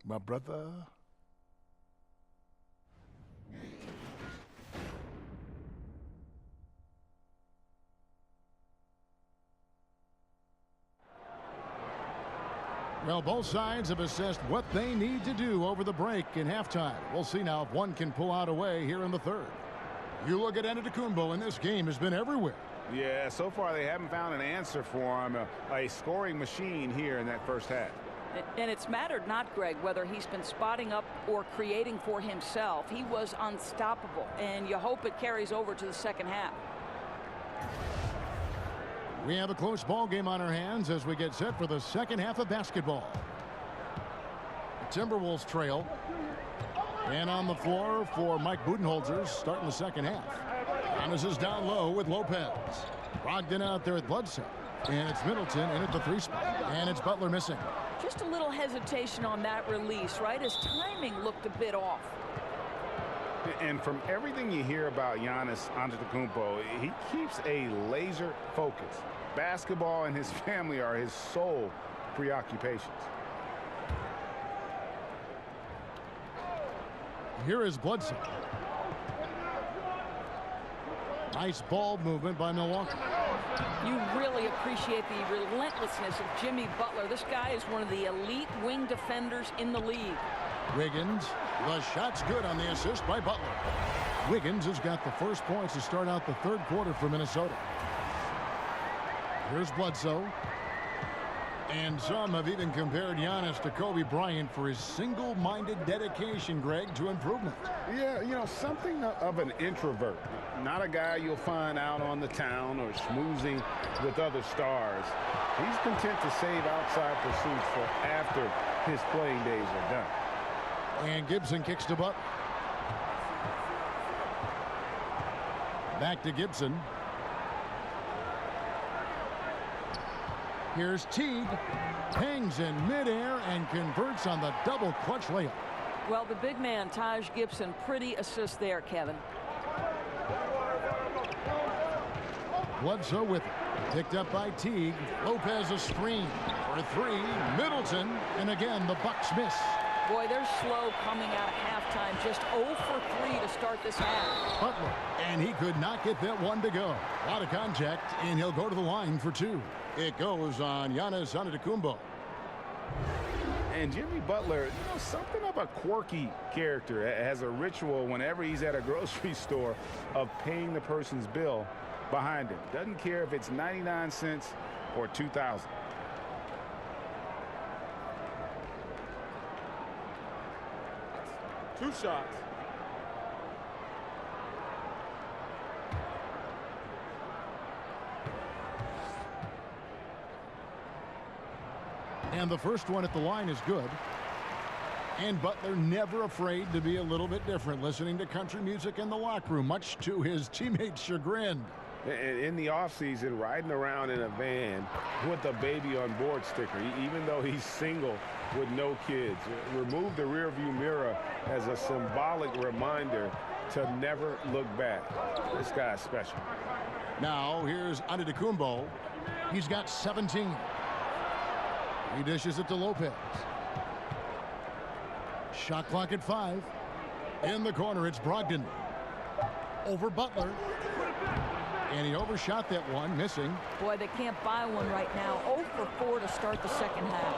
my brother. Well, both sides have assessed what they need to do over the break in halftime. We'll see now if one can pull out a way here in the third. You look at Antetokounmpo, and this game has been everywhere. Yeah, so far they haven't found an answer for him. A scoring machine here in that first half. And it's mattered not, Greg, whether he's been spotting up or creating for himself. He was unstoppable, and you hope it carries over to the second half. We have a close ball game on our hands as we get set for the second half of basketball. The Timberwolves trail. And on the floor for Mike Budenholzer starting the second half. Giannis is down low with Lopez. Brogdon out there with Bledsoe. And it's Middleton in at the 3 spot. And it's Butler missing. Just a little hesitation on that release, right? His timing looked a bit off. And from everything you hear about Giannis Antetokounmpo, he keeps a laser focus. Basketball and his family are his sole preoccupations. Here is Bledsoe. Nice ball movement by Milwaukee. You really appreciate the relentlessness of Jimmy Butler. This guy is one of the elite wing defenders in the league. Wiggins, the shot's good on the assist by Butler. Wiggins has got the first points to start out the third quarter for Minnesota. Here's Bledsoe. And some have even compared Giannis to Kobe Bryant for his single-minded dedication, Greg, to improvement. Yeah, you know, something of an introvert. Not a guy you'll find out on the town or schmoozing with other stars. He's content to save outside pursuits for after his playing days are done. And Gibson kicks to Butler. Back to Gibson. Here's Teague. Hangs in midair and converts on the double clutch layup. Well, the big man, Taj Gibson, pretty assist there, Kevin. Bledsoe with it. Picked up by Teague. Lopez a screen for 3. Middleton. And again, the Bucks miss. Boy, they're slow coming out of halftime. Just 0 for 3 to start this half. Butler. And he could not get that one to go. A lot of contact, and he'll go to the line for 2. It goes on Giannis Antetokounmpo. And Jimmy Butler, you know, something of a quirky character. Has a ritual whenever he's at a grocery store of paying the person's bill behind him. Doesn't care if it's 99 cents or 2,000. Two shots. And the first one at the line is good. And Butler never afraid to be a little bit different, listening to country music in the locker room, much to his teammates' chagrin. In the offseason, riding around in a van with a baby on board sticker, even though he's single with no kids. Remove the rearview mirror as a symbolic reminder to never look back. This guy's special. Now here's Antetokounmpo. He's got 17. He dishes it to Lopez. Shot clock at 5. In the corner, it's Brogdon. Over Butler. And he overshot that one, missing. Boy, they can't buy one right now. 0 for 4 to start the second half.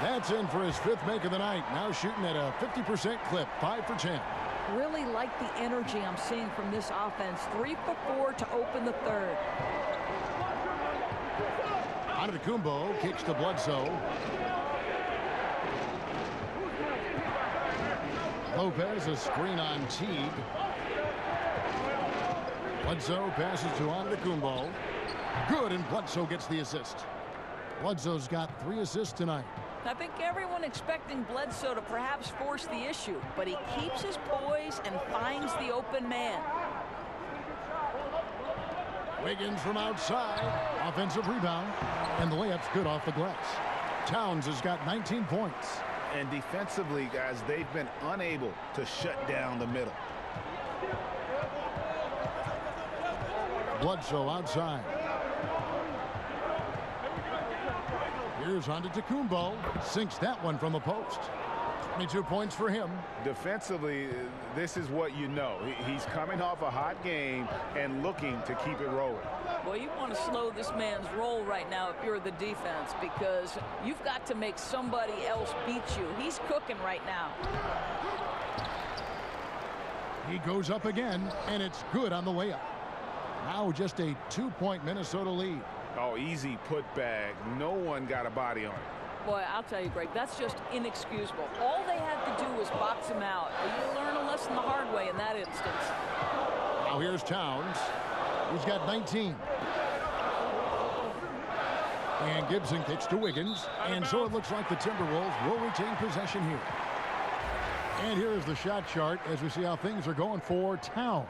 That's in for his 5th make of the night. Now shooting at a 50% clip, 5 for 10. Really like the energy I'm seeing from this offense. 3 for 4 to open the third. Antetokounmpo kicks to Bledsoe. Lopez, a screen on Teague. Bledsoe passes to Antetokounmpo. Good, and Bledsoe gets the assist. Bledsoe's got 3 assists tonight. I think everyone expecting Bledsoe to perhaps force the issue, but he keeps his poise and finds the open man. Wiggins from outside. Offensive rebound. And the layup's good off the glass. Towns has got 19 points. And defensively, guys, they've been unable to shut down the middle. Bledsoe outside. Here's Antetokounmpo. Sinks that one from the post. 22 points for him. Defensively, this is what you know. He's coming off a hot game and looking to keep it rolling. Well, you want to slow this man's roll right now if you're the defense, because you've got to make somebody else beat you. He's cooking right now. He goes up again, and it's good on the layup. Now just a 2-point Minnesota lead. Oh, easy putback. No one got a body on it. Boy, I'll tell you, Greg, that's just inexcusable. All they had to do was box him out. You learn a lesson the hard way in that instance. Now here's Towns. He's got 19. And Gibson kicks to Wiggins. And so it looks like the Timberwolves will retain possession here. And here is the shot chart as we see how things are going for Towns.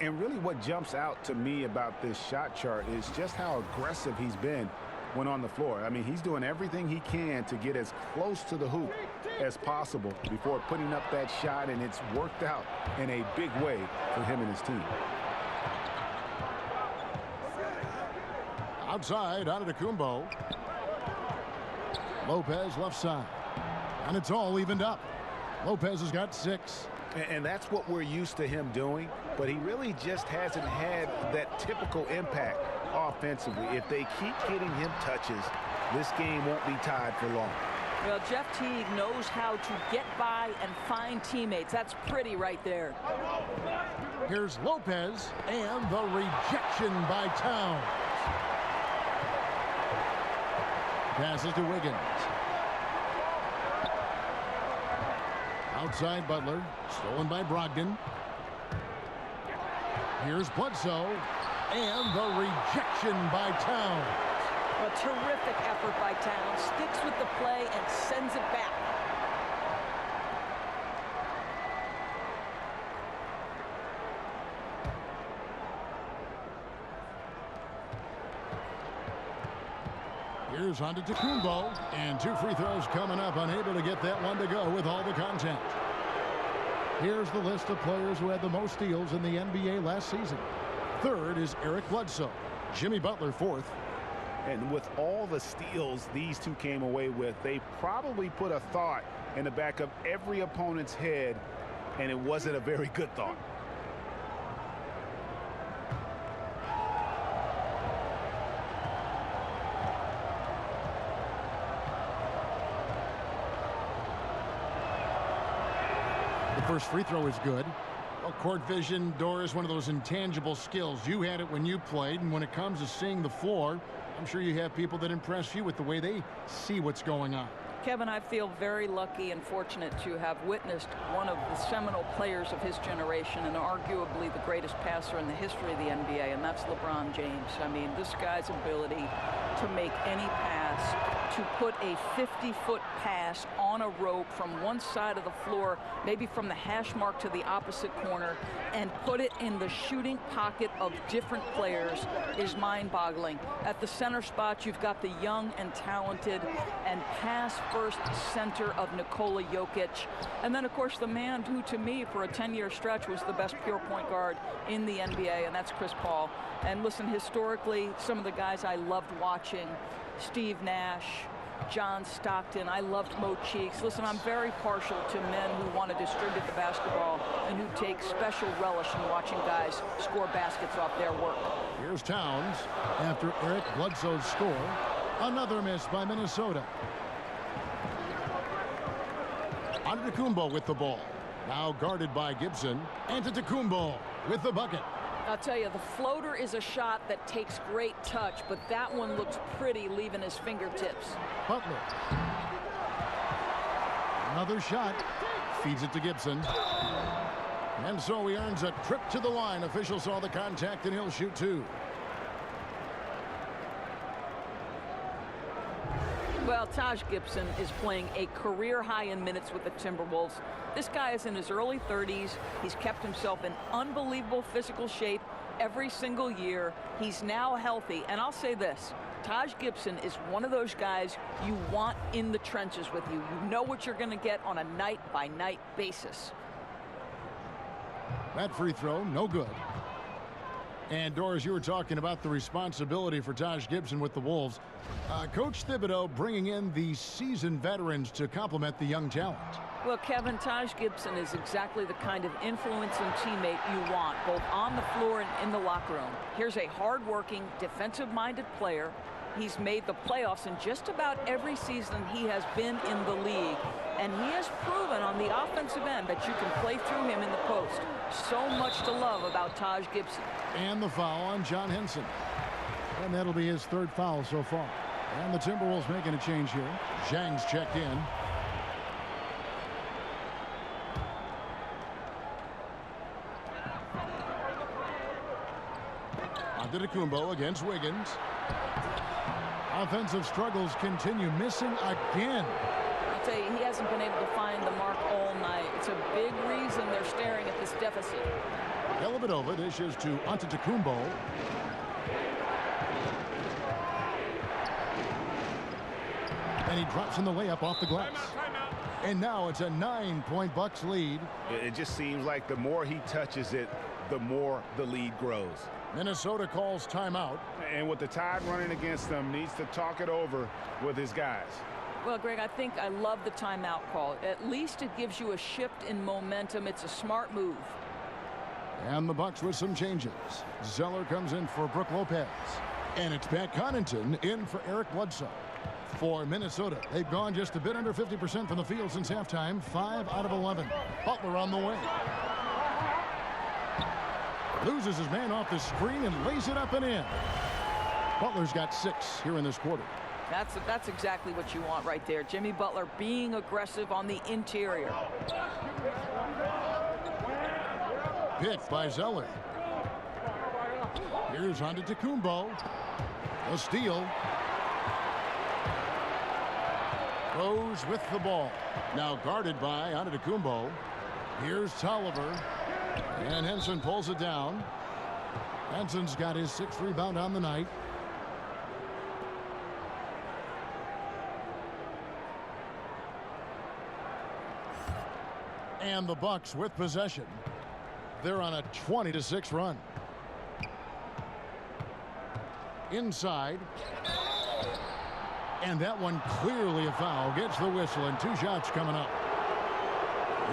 And really what jumps out to me about this shot chart is just how aggressive he's been when on the floor. I mean, he's doing everything he can to get as close to the hoop as possible before putting up that shot, and it's worked out in a big way for him and his team. Outside, Antetokounmpo. Lopez left side. And it's all evened up. Lopez has got 6. And that's what we're used to him doing, but he really just hasn't had that typical impact offensively. If they keep getting him touches, this game won't be tied for long. Well, Jeff Teague knows how to get by and find teammates. That's pretty right there. Here's Lopez and the rejection by Towns. Passes to Wiggins. Outside Butler, stolen by Brogdon. Here's Bledsoe, and the rejection by Towns. A terrific effort by Towns. Sticks with the play and sends it back. Here's Antetokounmpo, and 2 free throws coming up, unable to get that one to go with all the contact. Here's the list of players who had the most steals in the NBA last season. 3rd is Eric Bledsoe. Jimmy Butler 4th. And with all the steals these two came away with, they probably put a thought in the back of every opponent's head, and it wasn't a very good thought. The first free throw is good. Well, court vision, Dora, is one of those intangible skills. You had it when you played, and when it comes to seeing the floor, I'm sure you have people that impress you with the way they see what's going on. Kevin, I feel very lucky and fortunate to have witnessed one of the seminal players of his generation and arguably the greatest passer in the history of the NBA, and that's LeBron James. I mean, this guy's ability to make any pass, to put a 50-foot pass on a rope from one side of the floor, maybe from the hash mark to the opposite corner, and put it in the shooting pocket of different players is mind-boggling. At the center spot, you've got the young and talented and pass-first center of Nikola Jokic. And then, of course, the man who, to me, for a 10-year stretch, was the best pure point guard in the NBA, and that's Chris Paul. And listen, historically, some of the guys I loved watching, Steve Nash, John Stockton, I loved Mo Cheeks. Listen, I'm very partial to men who want to distribute the basketball and who take special relish in watching guys score baskets off their work. Here's Towns after Eric Bledsoe's score. Another miss by Minnesota. Antetokounmpo with the ball. Now guarded by Gibson. Antetokounmpo with the bucket. I'll tell you, the floater is a shot that takes great touch, but that one looks pretty leaving his fingertips. Butler. Another shot. Feeds it to Gibson. And so he earns a trip to the line. Officials saw the contact, and he'll shoot 2. Well, Taj Gibson is playing a career high in minutes with the Timberwolves. This guy is in his early 30s. He's kept himself in unbelievable physical shape every single year. He's now healthy. And I'll say this, Taj Gibson is one of those guys you want in the trenches with you. You know what you're going to get on a night-by-night basis. That free throw, no good. And Doris, you were talking about the responsibility for Taj Gibson with the Wolves. Coach Thibodeau bringing in the seasoned veterans to complement the young talent. Well, Kevin, Taj Gibson is exactly the kind of influencing teammate you want, both on the floor and in the locker room. Here's a hard-working, defensive-minded player. He's made the playoffs in just about every season he has been in the league. And he has proven on the offensive end that you can play through him in the post. So much to love about Taj Gibson. And the foul on John Henson. And that'll be his 3rd foul so far. And the Timberwolves making a change here. Zhang's checked in. Antetokounmpo against Wiggins. Offensive struggles continue. Missing again. I'll tell you, he hasn't been able to find the mark all night. It's a big reason they're staring at this deficit. Dellavedova dishes to Antetokounmpo. And he drops in the layup off the glass. And now it's a 9-point Bucks lead. It just seems like the more he touches it, the more the lead grows. Minnesota calls timeout. And with the Tide running against them, needs to talk it over with his guys. Well, Greg, I think I love the timeout call. At least it gives you a shift in momentum. It's a smart move. And the Bucks with some changes. Zeller comes in for Brook Lopez. And it's Pat Connaughton in for Eric Bledsoe. For Minnesota, they've gone just a bit under 50% from the field since halftime. 5 out of 11. Butler on the way. Loses his man off the screen and lays it up and in. Butler's got 6 here in this quarter. That's exactly what you want right there. Jimmy Butler being aggressive on the interior. Picked by Zeller. Here's Antetokounmpo. A steal. Rose with the ball. Now guarded by Antetokounmpo. Here's Tolliver. And Henson pulls it down. Henson's got his 6th rebound on the night. And the Bucks with possession. They're on a 20-6 run. Inside. And that one clearly a foul. Gets the whistle and 2 shots coming up.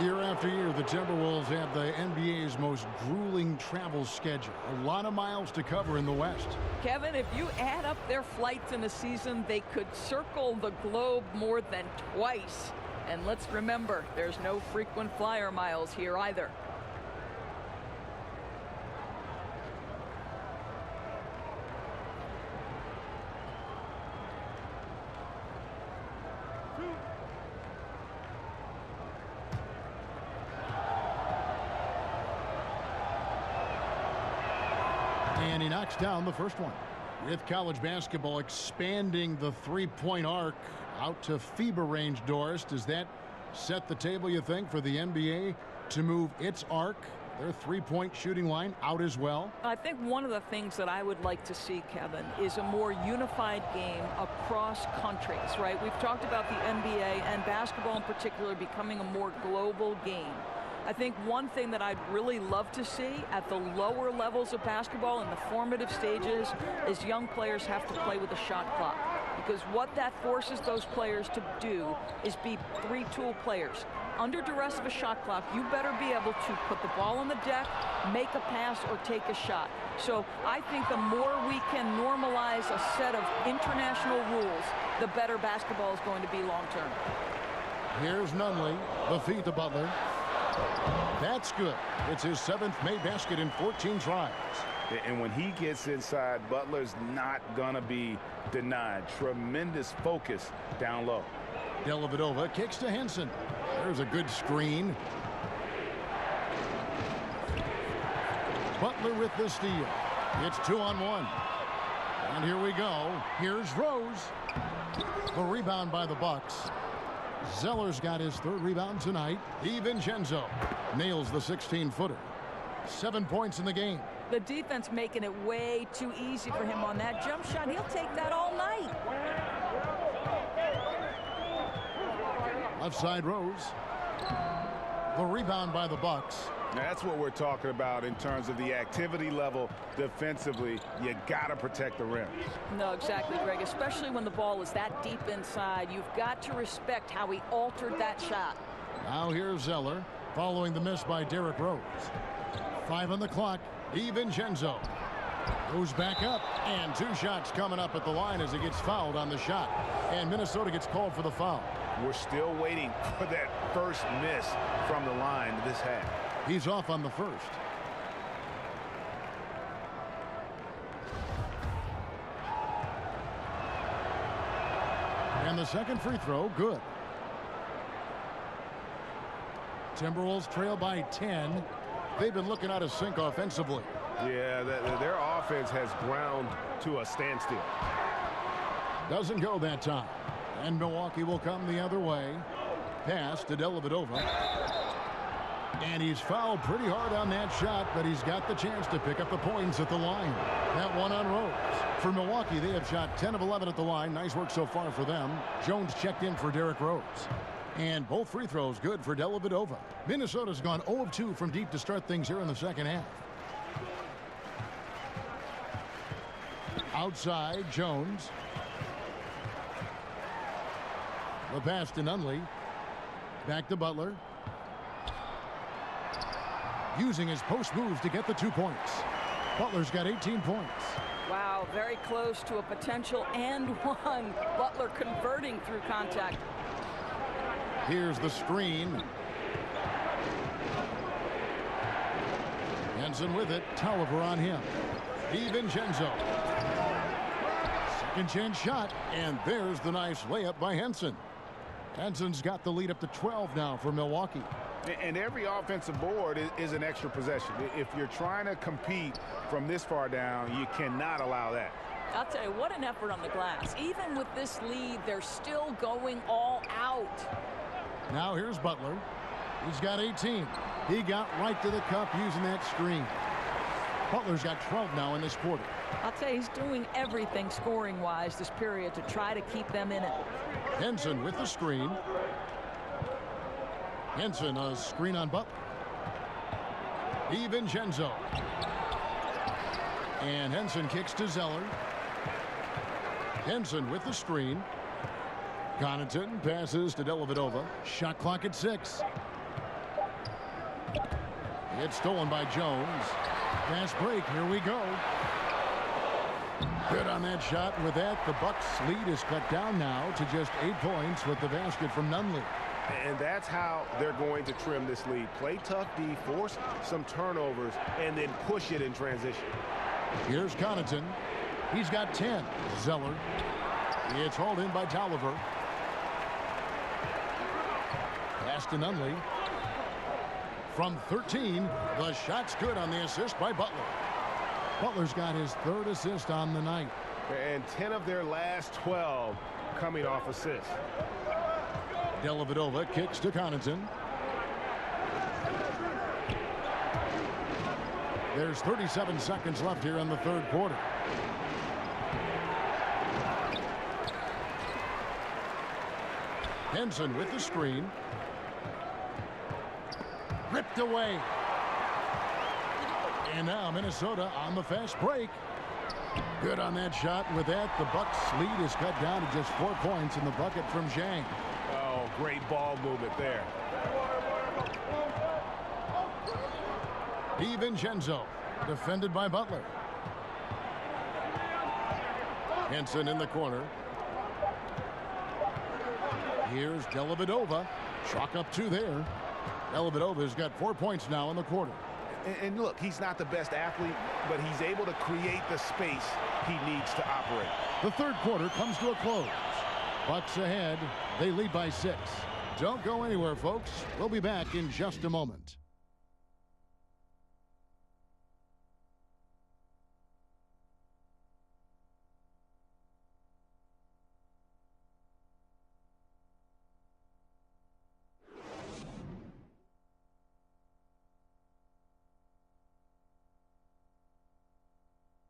Year after year, the Timberwolves have the NBA's most grueling travel schedule. A lot of miles to cover in the West. Kevin, if you add up their flights in a season, they could circle the globe more than twice. And let's remember, there's no frequent flyer miles here either. And he knocks down the first one. With college basketball expanding the three-point arc out to FIBA range, Doris, does that set the table, you think, for the NBA to move its arc, their three-point shooting line, out as well? I think one of the things that I would like to see, Kevin, is a more unified game across countries, right? We've talked about the NBA and basketball in particular becoming a more global game. I think one thing that I'd really love to see at the lower levels of basketball in the formative stages is young players have to play with a shot clock. Because what that forces those players to do is be three-tool players. Under duress of a shot clock, you better be able to put the ball on the deck, make a pass, or take a shot. So I think the more we can normalize a set of international rules, the better basketball is going to be long-term. Here's Nunley, the feed to Butler. That's good. It's his 7th made basket in 14 tries. And when he gets inside, Butler's not going to be denied. Tremendous focus down low. Dellavedova kicks to Henson. There's a good screen. Butler with the steal. It's 2-on-1. And here we go. Here's Rose. The rebound by the Bucks. Zeller's got his 3rd rebound tonight. DiVincenzo nails the 16-footer. 7 points in the game. The defense making it way too easy for him on that jump shot. He'll take that all night. Left side Rose. The rebound by the Bucks. Now that's what we're talking about in terms of the activity level defensively. You got to protect the rim. No, exactly, Greg. Especially when the ball is that deep inside. You've got to respect how he altered that shot. Now here's Zeller following the miss by Derrick Rose. 5 on the clock. DiVincenzo goes back up, and 2 shots coming up at the line as he gets fouled on the shot. And Minnesota gets called for the foul. We're still waiting for that first miss from the line this half. He's off on the first. And the second free throw, good. Timberwolves trail by 10. They've been looking out of sync offensively. Yeah, their offense has ground to a standstill. Doesn't go that time. And Milwaukee will come the other way. Pass to Dellavedova. And he's fouled pretty hard on that shot, but he's got the chance to pick up the points at the line. That one on Rose. For Milwaukee, they have shot 10 of 11 at the line. Nice work so far for them. Jones checked in for Derrick Rose. And both free throws good for Dellavedova. Minnesota's gone 0 of 2 from deep to start things here in the second half. Outside, Jones. The pass to Nunley. Back to Butler. Using his post moves to get the 2 points. Butler's got 18 points. Wow, very close to a potential and one. Butler converting through contact. Here's the screen. Henson with it. Tolliver on him. DiVincenzo. Second chance shot. And there's the nice layup by Henson. Henson's got the lead up to 12 now for Milwaukee. And every offensive board is an extra possession. If you're trying to compete from this far down, you cannot allow that. I'll tell you, what an effort on the glass. Even with this lead, they're still going all out. Now here's Butler. He's got 18. He got right to the cup using that screen. Butler's got 12 now in this quarter. I'll tell you, he's doing everything scoring-wise this period to try to keep them in it. Henson with the screen. Henson, a screen on Butler. DiVincenzo. And Henson kicks to Zeller. Henson with the screen. Connaughton passes to Dellavedova. Shot clock at 6. It's stolen by Jones. Fast break. Here we go. Good on that shot. With that, the Bucks' lead is cut down now to just 8 points with the basket from Nunley. And that's how they're going to trim this lead. Play tough D, force some turnovers, and then push it in transition. Here's Connaughton. He's got 10. Zeller. It's hauled in by Tolliver. Pass to Nunley. From 13, the shot's good on the assist by Butler. Butler's got his 3rd assist on the night. And 10 of their last 12 coming off assists. Dellavedova kicks to Connaughton. There's 37 seconds left here in the 3rd quarter. Henson with the screen. Ripped away. And now Minnesota on the fast break. Good on that shot. With that, the Bucks' lead is cut down to just 4 points in the bucket from Zhang. Oh, great ball movement there. DiVincenzo, defended by Butler. Henson in the corner. Here's Dellavedova. Chalk up 2 there. Dellavedova's got 4 points now in the quarter. And look, he's not the best athlete, but he's able to create the space he needs to operate. The 3rd quarter comes to a close. Bucks ahead. They lead by 6. Don't go anywhere, folks. We'll be back in just a moment.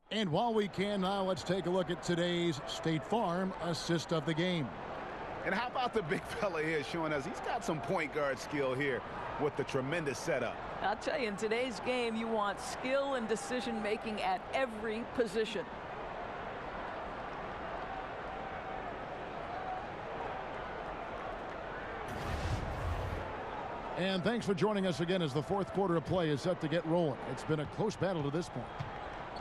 And while we can now, let's take a look at today's State Farm assist of the game. And how about the big fella here showing us he's got some point guard skill here with the tremendous setup. I'll tell you, in today's game, you want skill and decision making at every position. And thanks for joining us again as the 4th quarter of play is set to get rolling. It's been a close battle to this point.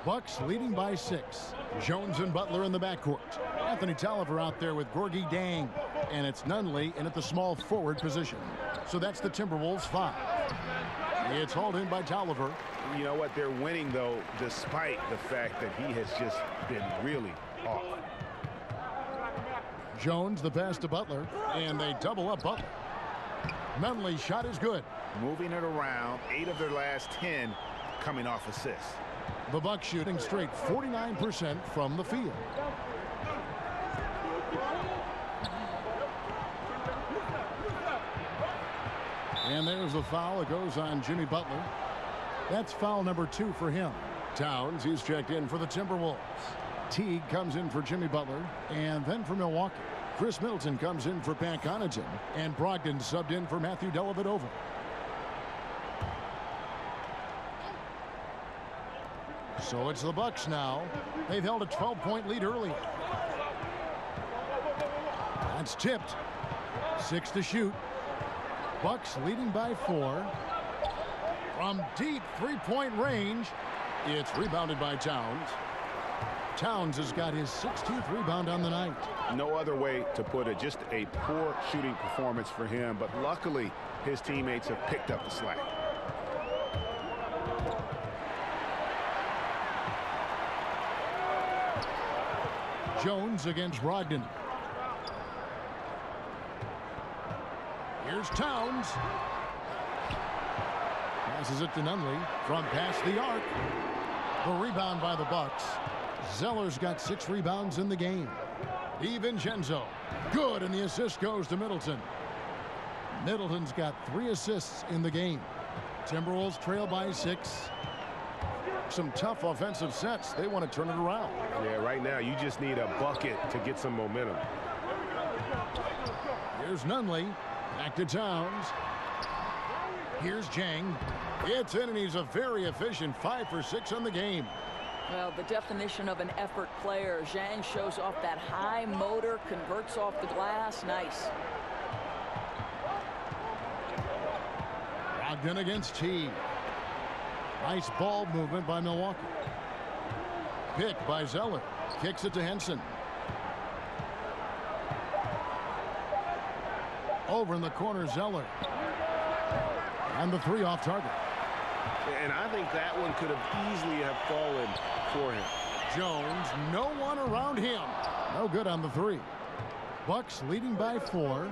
Bucks leading by 6. Jones and Butler in the backcourt. Anthony Tolliver out there with Gorgie Dang. And it's Nunley in at the small forward position. So that's the Timberwolves 5. It's hauled in by Tolliver. You know what? They're winning, though, despite the fact that he has just been really off. Jones, the pass to Butler. And they double up Butler. Nunley's shot is good. Moving it around. 8 of their last 10 coming off assists. The Bucks shooting straight 49% from the field. And there's the foul. It goes on Jimmy Butler. That's foul number 2 for him. Towns, he's checked in for the Timberwolves. Teague comes in for Jimmy Butler. And then for Milwaukee, Chris Middleton comes in for Pat Connaughton. And Brogdon subbed in for Matthew Dellavedova. So it's the Bucks now. They've held a 12-point lead early. That's tipped. 6 to shoot. Bucks leading by 4. From deep three-point range, it's rebounded by Towns. Towns has got his 16th rebound on the night. No other way to put it. Just a poor shooting performance for him, but luckily his teammates have picked up the slack. Jones against Brogdon. Here's Towns. Passes it to Nunley from past the arc. The rebound by the Bucks. Zeller's got 6 rebounds in the game. DiVincenzo. Good, and the assist goes to Middleton. Middleton's got 3 assists in the game. Timberwolves trail by 6. Some tough offensive sets. They want to turn it around. Yeah, right now you just need a bucket to get some momentum. Here's Nunley. Back to Towns. Here's Jang. It's in, and he's a very efficient 5 for 6 on the game. Well, the definition of an effort player. Zhang shows off that high motor, converts off the glass. Nice. Brogdon against Teague. Nice ball movement by Milwaukee. Pick by Zeller. Kicks it to Henson. Over in the corner, Zeller. And the 3 off target. And I think that one could have easily have fallen for him. Jones, no one around him. No good on the 3. Bucks leading by 4.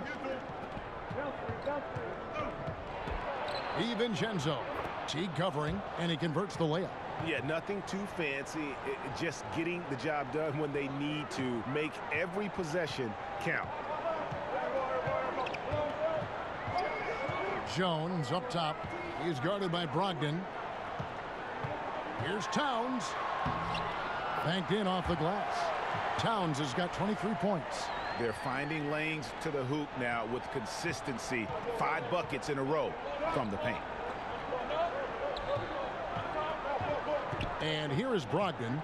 DiVincenzo. Teague covering, and he converts the layup. Yeah, nothing too fancy. Just getting the job done when they need to. Make every possession count. Jones up top. He's guarded by Brogdon. Here's Towns. Banked in off the glass. Towns has got 23 points. They're finding lanes to the hoop now with consistency. 5 buckets in a row from the paint. And here is Brogdon.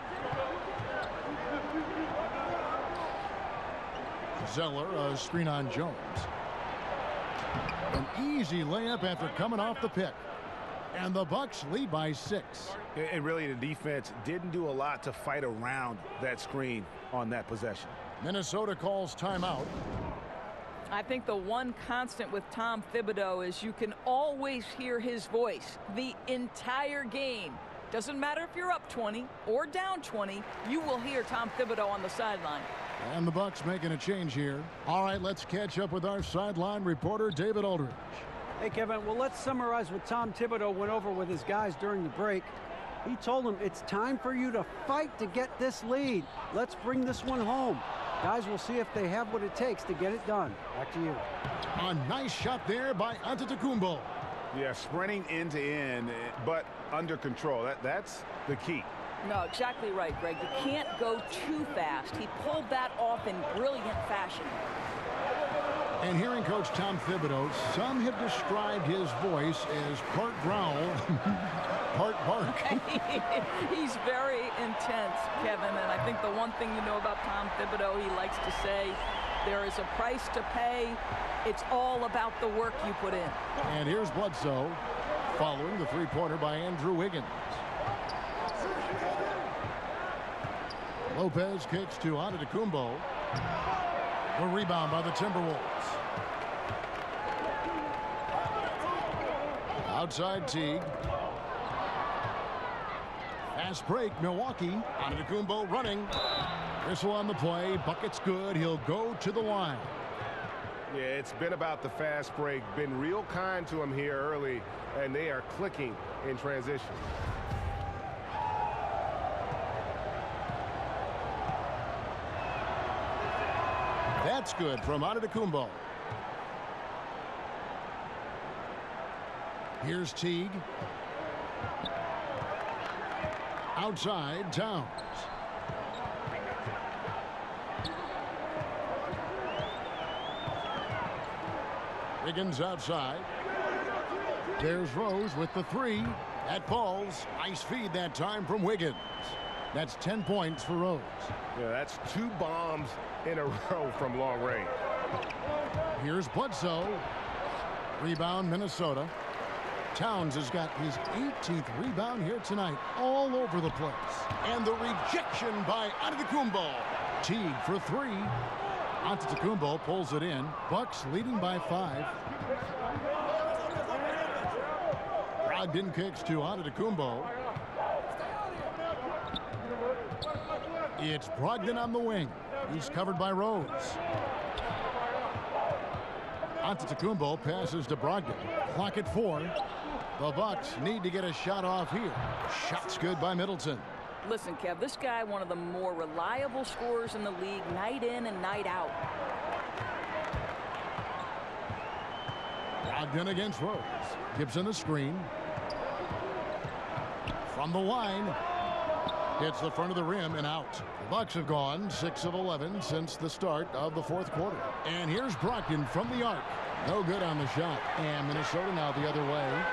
Zeller, a screen on Jones. An easy layup after coming off the pick. And the Bucks lead by 6. And really, the defense didn't do a lot to fight around that screen on that possession. Minnesota calls timeout. I think the one constant with Tom Thibodeau is you can always hear his voice the entire game. Doesn't matter if you're up 20 or down 20, you will hear Tom Thibodeau on the sideline. And the Bucks making a change here. All right, let's catch up with our sideline reporter, David Aldridge. Hey, Kevin, well, let's summarize what Tom Thibodeau went over with his guys during the break. He told them it's time for you to fight to get this lead. Let's bring this one home. Guys, we'll see if they have what it takes to get it done. Back to you. A nice shot there by Antetokounmpo. Yeah, sprinting end to end, but under control. That's the key. No, exactly right, Greg. You can't go too fast. He pulled that off in brilliant fashion. And hearing Coach Tom Thibodeau, some have described his voice as part growl, part bark. He's very intense, Kevin, and I think the one thing you know about Tom Thibodeau, he likes to say, there is a price to pay. It's all about the work you put in. And here's Bledsoe, following the three-pointer by Andrew Wiggins. Lopez kicks to Antetokounmpo. The rebound by the Timberwolves. Outside Teague. Fast break, Milwaukee. Antetokounmpo running. Whistle on the play. Bucket's good. He'll go to the line. Yeah, it's been about the fast break. Been real kind to him here early, and they are clicking in transition. That's good from Antetokounmpo. Here's Teague. Outside, Towns. Wiggins outside. There's Rose with the three. That falls. Nice feed that time from Wiggins. That's 10 points for Rose. Yeah, that's 2 bombs in a row from long range. Here's Bledsoe. Rebound, Minnesota. Towns has got his 18th rebound here tonight, all over the place. And the rejection by Antetokounmpo. Teague for 3. Antetokounmpo pulls it in. Bucks leading by 5. Brogdon kicks to Antetokounmpo. It's Brogdon on the wing. He's covered by Rose. Antetokounmpo passes to Brogdon. Clock at 4. The Bucks need to get a shot off here. Shot's good by Middleton. Listen, Kev, this guy, one of the more reliable scorers in the league, night in and night out. Brogdon against Rose. Gibson the screen. From the line. Hits the front of the rim and out. The Bucks have gone 6 of 11 since the start of the 4th quarter. And here's Brogdon from the arc. No good on the shot. And Minnesota now the other way.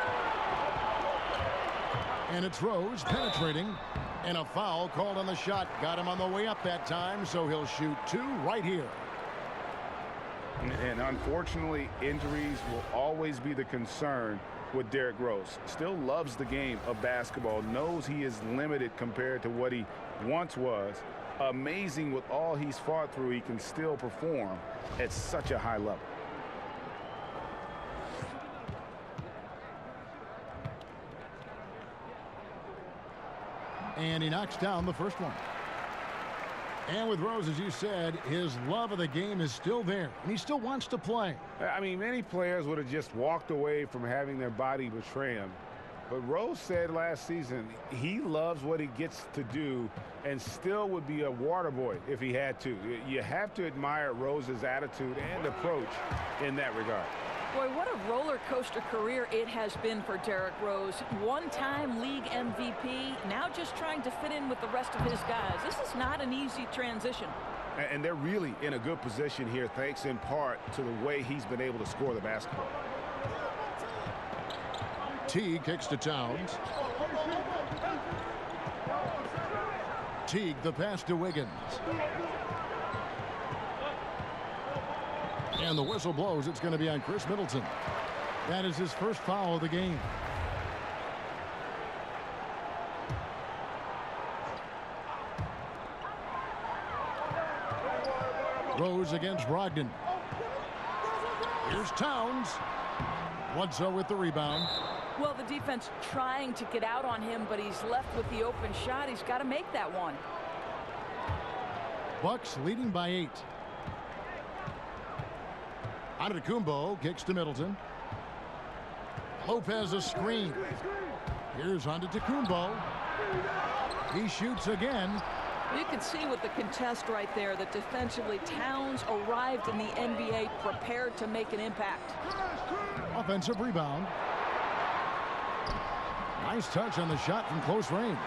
And it's Rose penetrating. And a foul called on the shot. Got him on the way up that time, so he'll shoot 2 right here. And unfortunately, injuries will always be the concern with Derrick Rose. Still loves the game of basketball, knows he is limited compared to what he once was. Amazing with all he's fought through, he can still perform at such a high level. And he knocks down the first one. And with Rose, as you said, his love of the game is still there, and he still wants to play. I mean, many players would have just walked away from having their body betray him. But Rose said last season he loves what he gets to do and still would be a water boy if he had to. You have to admire Rose's attitude and approach in that regard. Boy, what a roller coaster career it has been for Derrick Rose. One-time league MVP, now just trying to fit in with the rest of his guys. This is not an easy transition. And they're really in a good position here, thanks in part to the way he's been able to score the basketball. Teague kicks to Towns. Teague, the pass to Wiggins. And the whistle blows. It's going to be on Chris Middleton. That is his first foul of the game. Rose against Brogdon. Here's Towns. Bledsoe with the rebound. Well, the defense trying to get out on him, but he's left with the open shot. He's got to make that one. Bucks leading by 8. Antetokounmpo kicks to Middleton. Lopez a screen. Here's Antetokounmpo. He shoots again. You can see with the contest right there that defensively Towns arrived in the NBA prepared to make an impact. Offensive rebound. Nice touch on the shot from close range.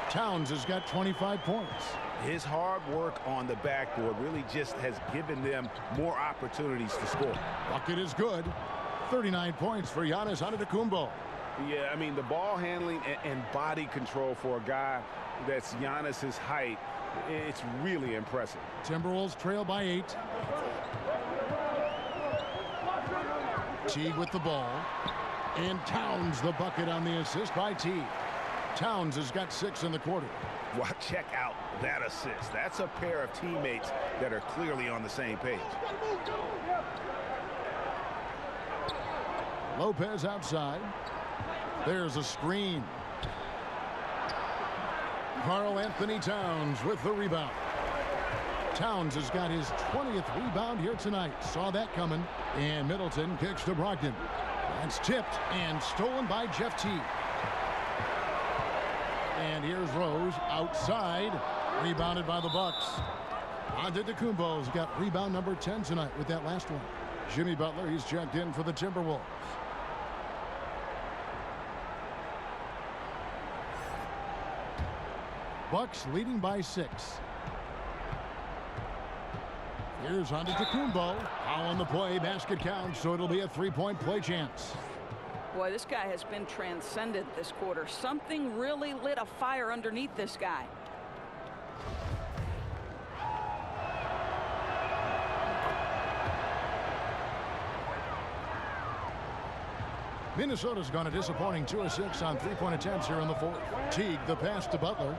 Towns has got 25 points. His hard work on the backboard really just has given them more opportunities to score. Bucket is good. 39 points for Giannis Antetokounmpo. Yeah, I mean, the ball handling and body control for a guy that's Giannis's height, it's really impressive. Timberwolves trail by 8. Teague with the ball. And Towns the bucket on the assist by Teague. Towns has got 6 in the quarter. Well, check out that assist. That's a pair of teammates that are clearly on the same page. Lopez outside. There's a screen. Karl Anthony Towns with the rebound. Towns has got his 20th rebound here tonight. Saw that coming. And Middleton kicks to Brogdon. That's tipped and stolen by Jeff Teague. And here's Rose outside. Rebounded by the Bucks. Antetokounmpo's got rebound number 10 tonight with that last one. Jimmy Butler, he's checked in for the Timberwolves. Bucks leading by 6. Here's Antetokounmpo. Foul on the play. Basket counts, so it'll be a 3-point play chance. Boy, this guy has been transcendent this quarter. Something really lit a fire underneath this guy. Minnesota's gone a disappointing 2 of 6 on 3-point attempts here in the fourth. Teague, the pass to Butler.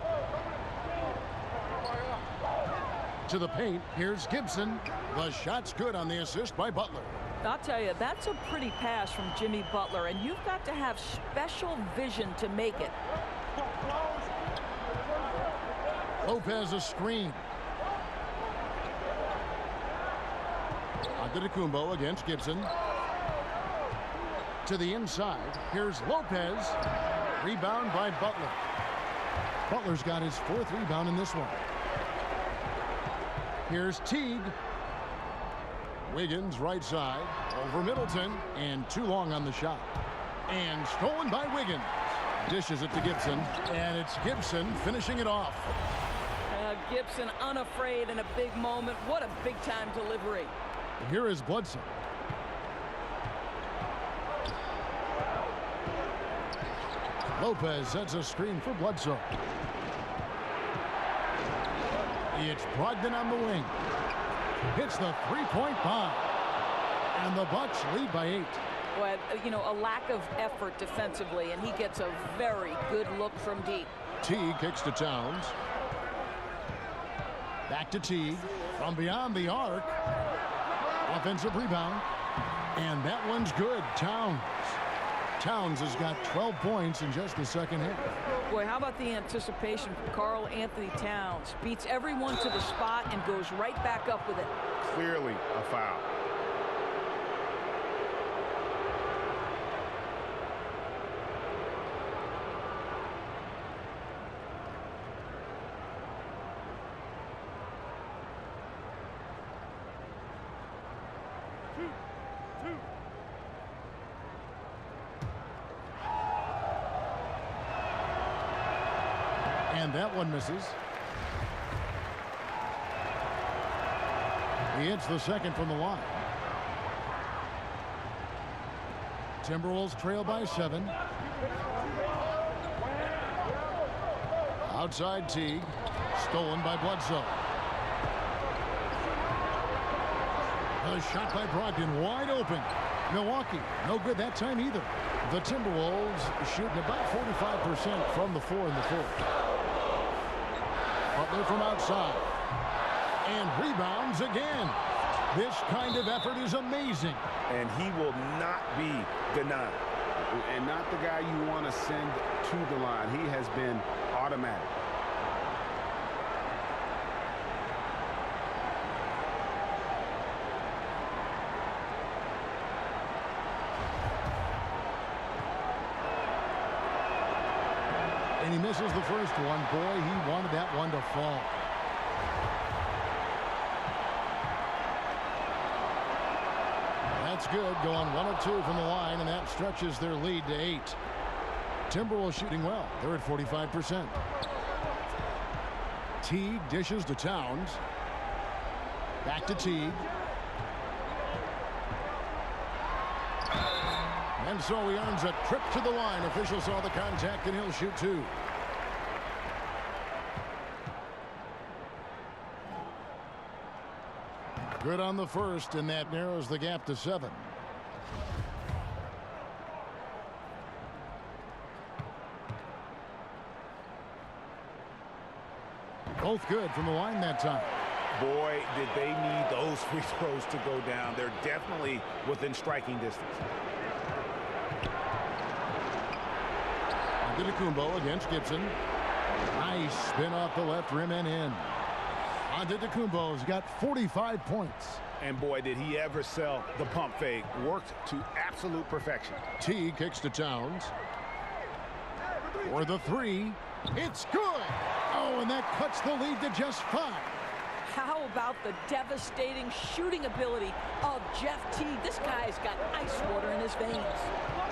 To the paint. Here's Gibson. The shot's good on the assist by Butler. I'll tell you, that's a pretty pass from Jimmy Butler, and you've got to have special vision to make it. Lopez a screen. Antetokounmpo against Gibson. To the inside. Here's Lopez. Rebound by Butler. Butler's got his 4th rebound in this one. Here's Teague. Wiggins right side. Over Middleton. And too long on the shot. And stolen by Wiggins. Dishes it to Gibson. And it's Gibson finishing it off. Gibson unafraid in a big moment. What a big-time delivery. Here is Bledsoe. Lopez sets a screen for Bledsoe. It's Brogdon on the wing. Hits the 3-point bomb. And the Bucks lead by 8. Well, you know, a lack of effort defensively, and he gets a very good look from deep. Teague kicks to Towns. Back to Teague. From beyond the arc. Offensive rebound. And that one's good. Towns has got 12 points in just the second half. Boy, how about the anticipation from Karl Anthony Towns? Beats everyone to the spot and goes right back up with it. Clearly a foul. And that one misses. He hits the second from the line. Timberwolves trail by 7. Outside Teague. Stolen by Bledsoe. A shot by Brogdon, wide open. Milwaukee, no good that time either. The Timberwolves shooting about 45% from the floor in the fourth. Butler from outside. And rebounds again. This kind of effort is amazing. And he will not be denied. And not the guy you want to send to the line. He has been automatic. And he misses the first one. Boy, he wanted that one to fall. That's good. Going 1 of 2 from the line, and that stretches their lead to 8. Timberwolves shooting well. They're at 45%. Teague dishes to Towns. Back to Teague. And so he earns a trip to the line. Officials saw the contact, and he'll shoot 2. Good on the first, and that narrows the gap to 7. Both good from the line that time. Boy, did they need those free throws to go down. They're definitely within striking distance. Antetokounmpo against Gibson. Nice spin off the left rim and in. Antetokounmpo's got 45 points. And boy, did he ever sell the pump fake. Worked to absolute perfection. T kicks to Towns. For the 3. It's good. Oh, and that cuts the lead to just 5. how about the devastating shooting ability of Jeff Teague? This guy's got ice water in his veins.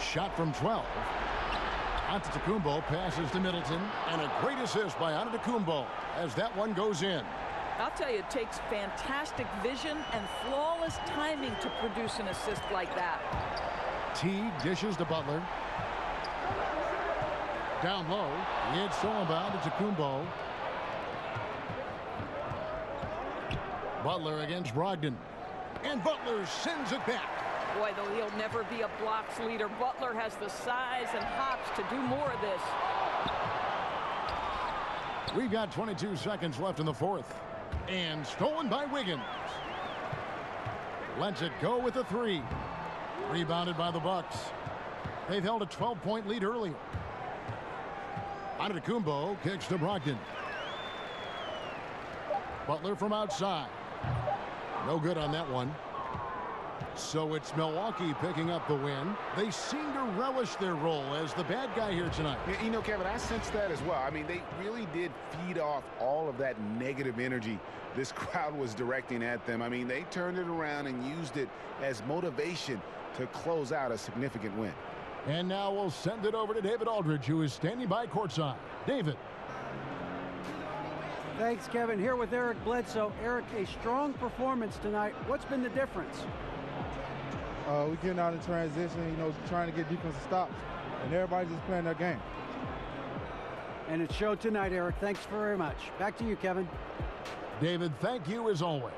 Shot from 12. Antetokounmpo passes to Middleton, and a great assist by Antetokounmpo as that one goes in. I'll tell you, it takes fantastic vision and flawless timing to produce an assist like that. Teague dishes to Butler. Down low, it's stolen by Antetokounmpo. Butler against Brogdon. And Butler sends it back. Boy, though, he'll never be a blocks leader. Butler has the size and hops to do more of this. We've got 22 seconds left in the fourth. And stolen by Wiggins. Lets it go with a three. Rebounded by the Bucks. They've held a 12-point lead earlier. Antetokounmpo kicks to Brogdon. Butler from outside. No good on that one. So it's Milwaukee picking up the win. They seem to relish their role as the bad guy here tonight. Yeah, you know, Kevin, I sense that as well. I mean, they really did feed off all of that negative energy this crowd was directing at them. I mean, they turned it around and used it as motivation to close out a significant win. And now we'll send it over to David Aldridge, who is standing by courtside. David. Thanks, Kevin. Here with Eric Bledsoe. Eric, a strong performance tonight. What's been the difference? We're getting out in transition, you know, trying to get defensive stops, and everybody's just playing their game. And it showed tonight, Eric. Thanks very much. Back to you, Kevin. David, thank you as always.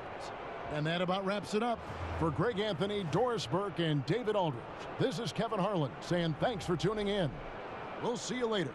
And that about wraps it up. For Greg Anthony, Doris Burke, and David Aldridge, this is Kevin Harlan saying thanks for tuning in. We'll see you later.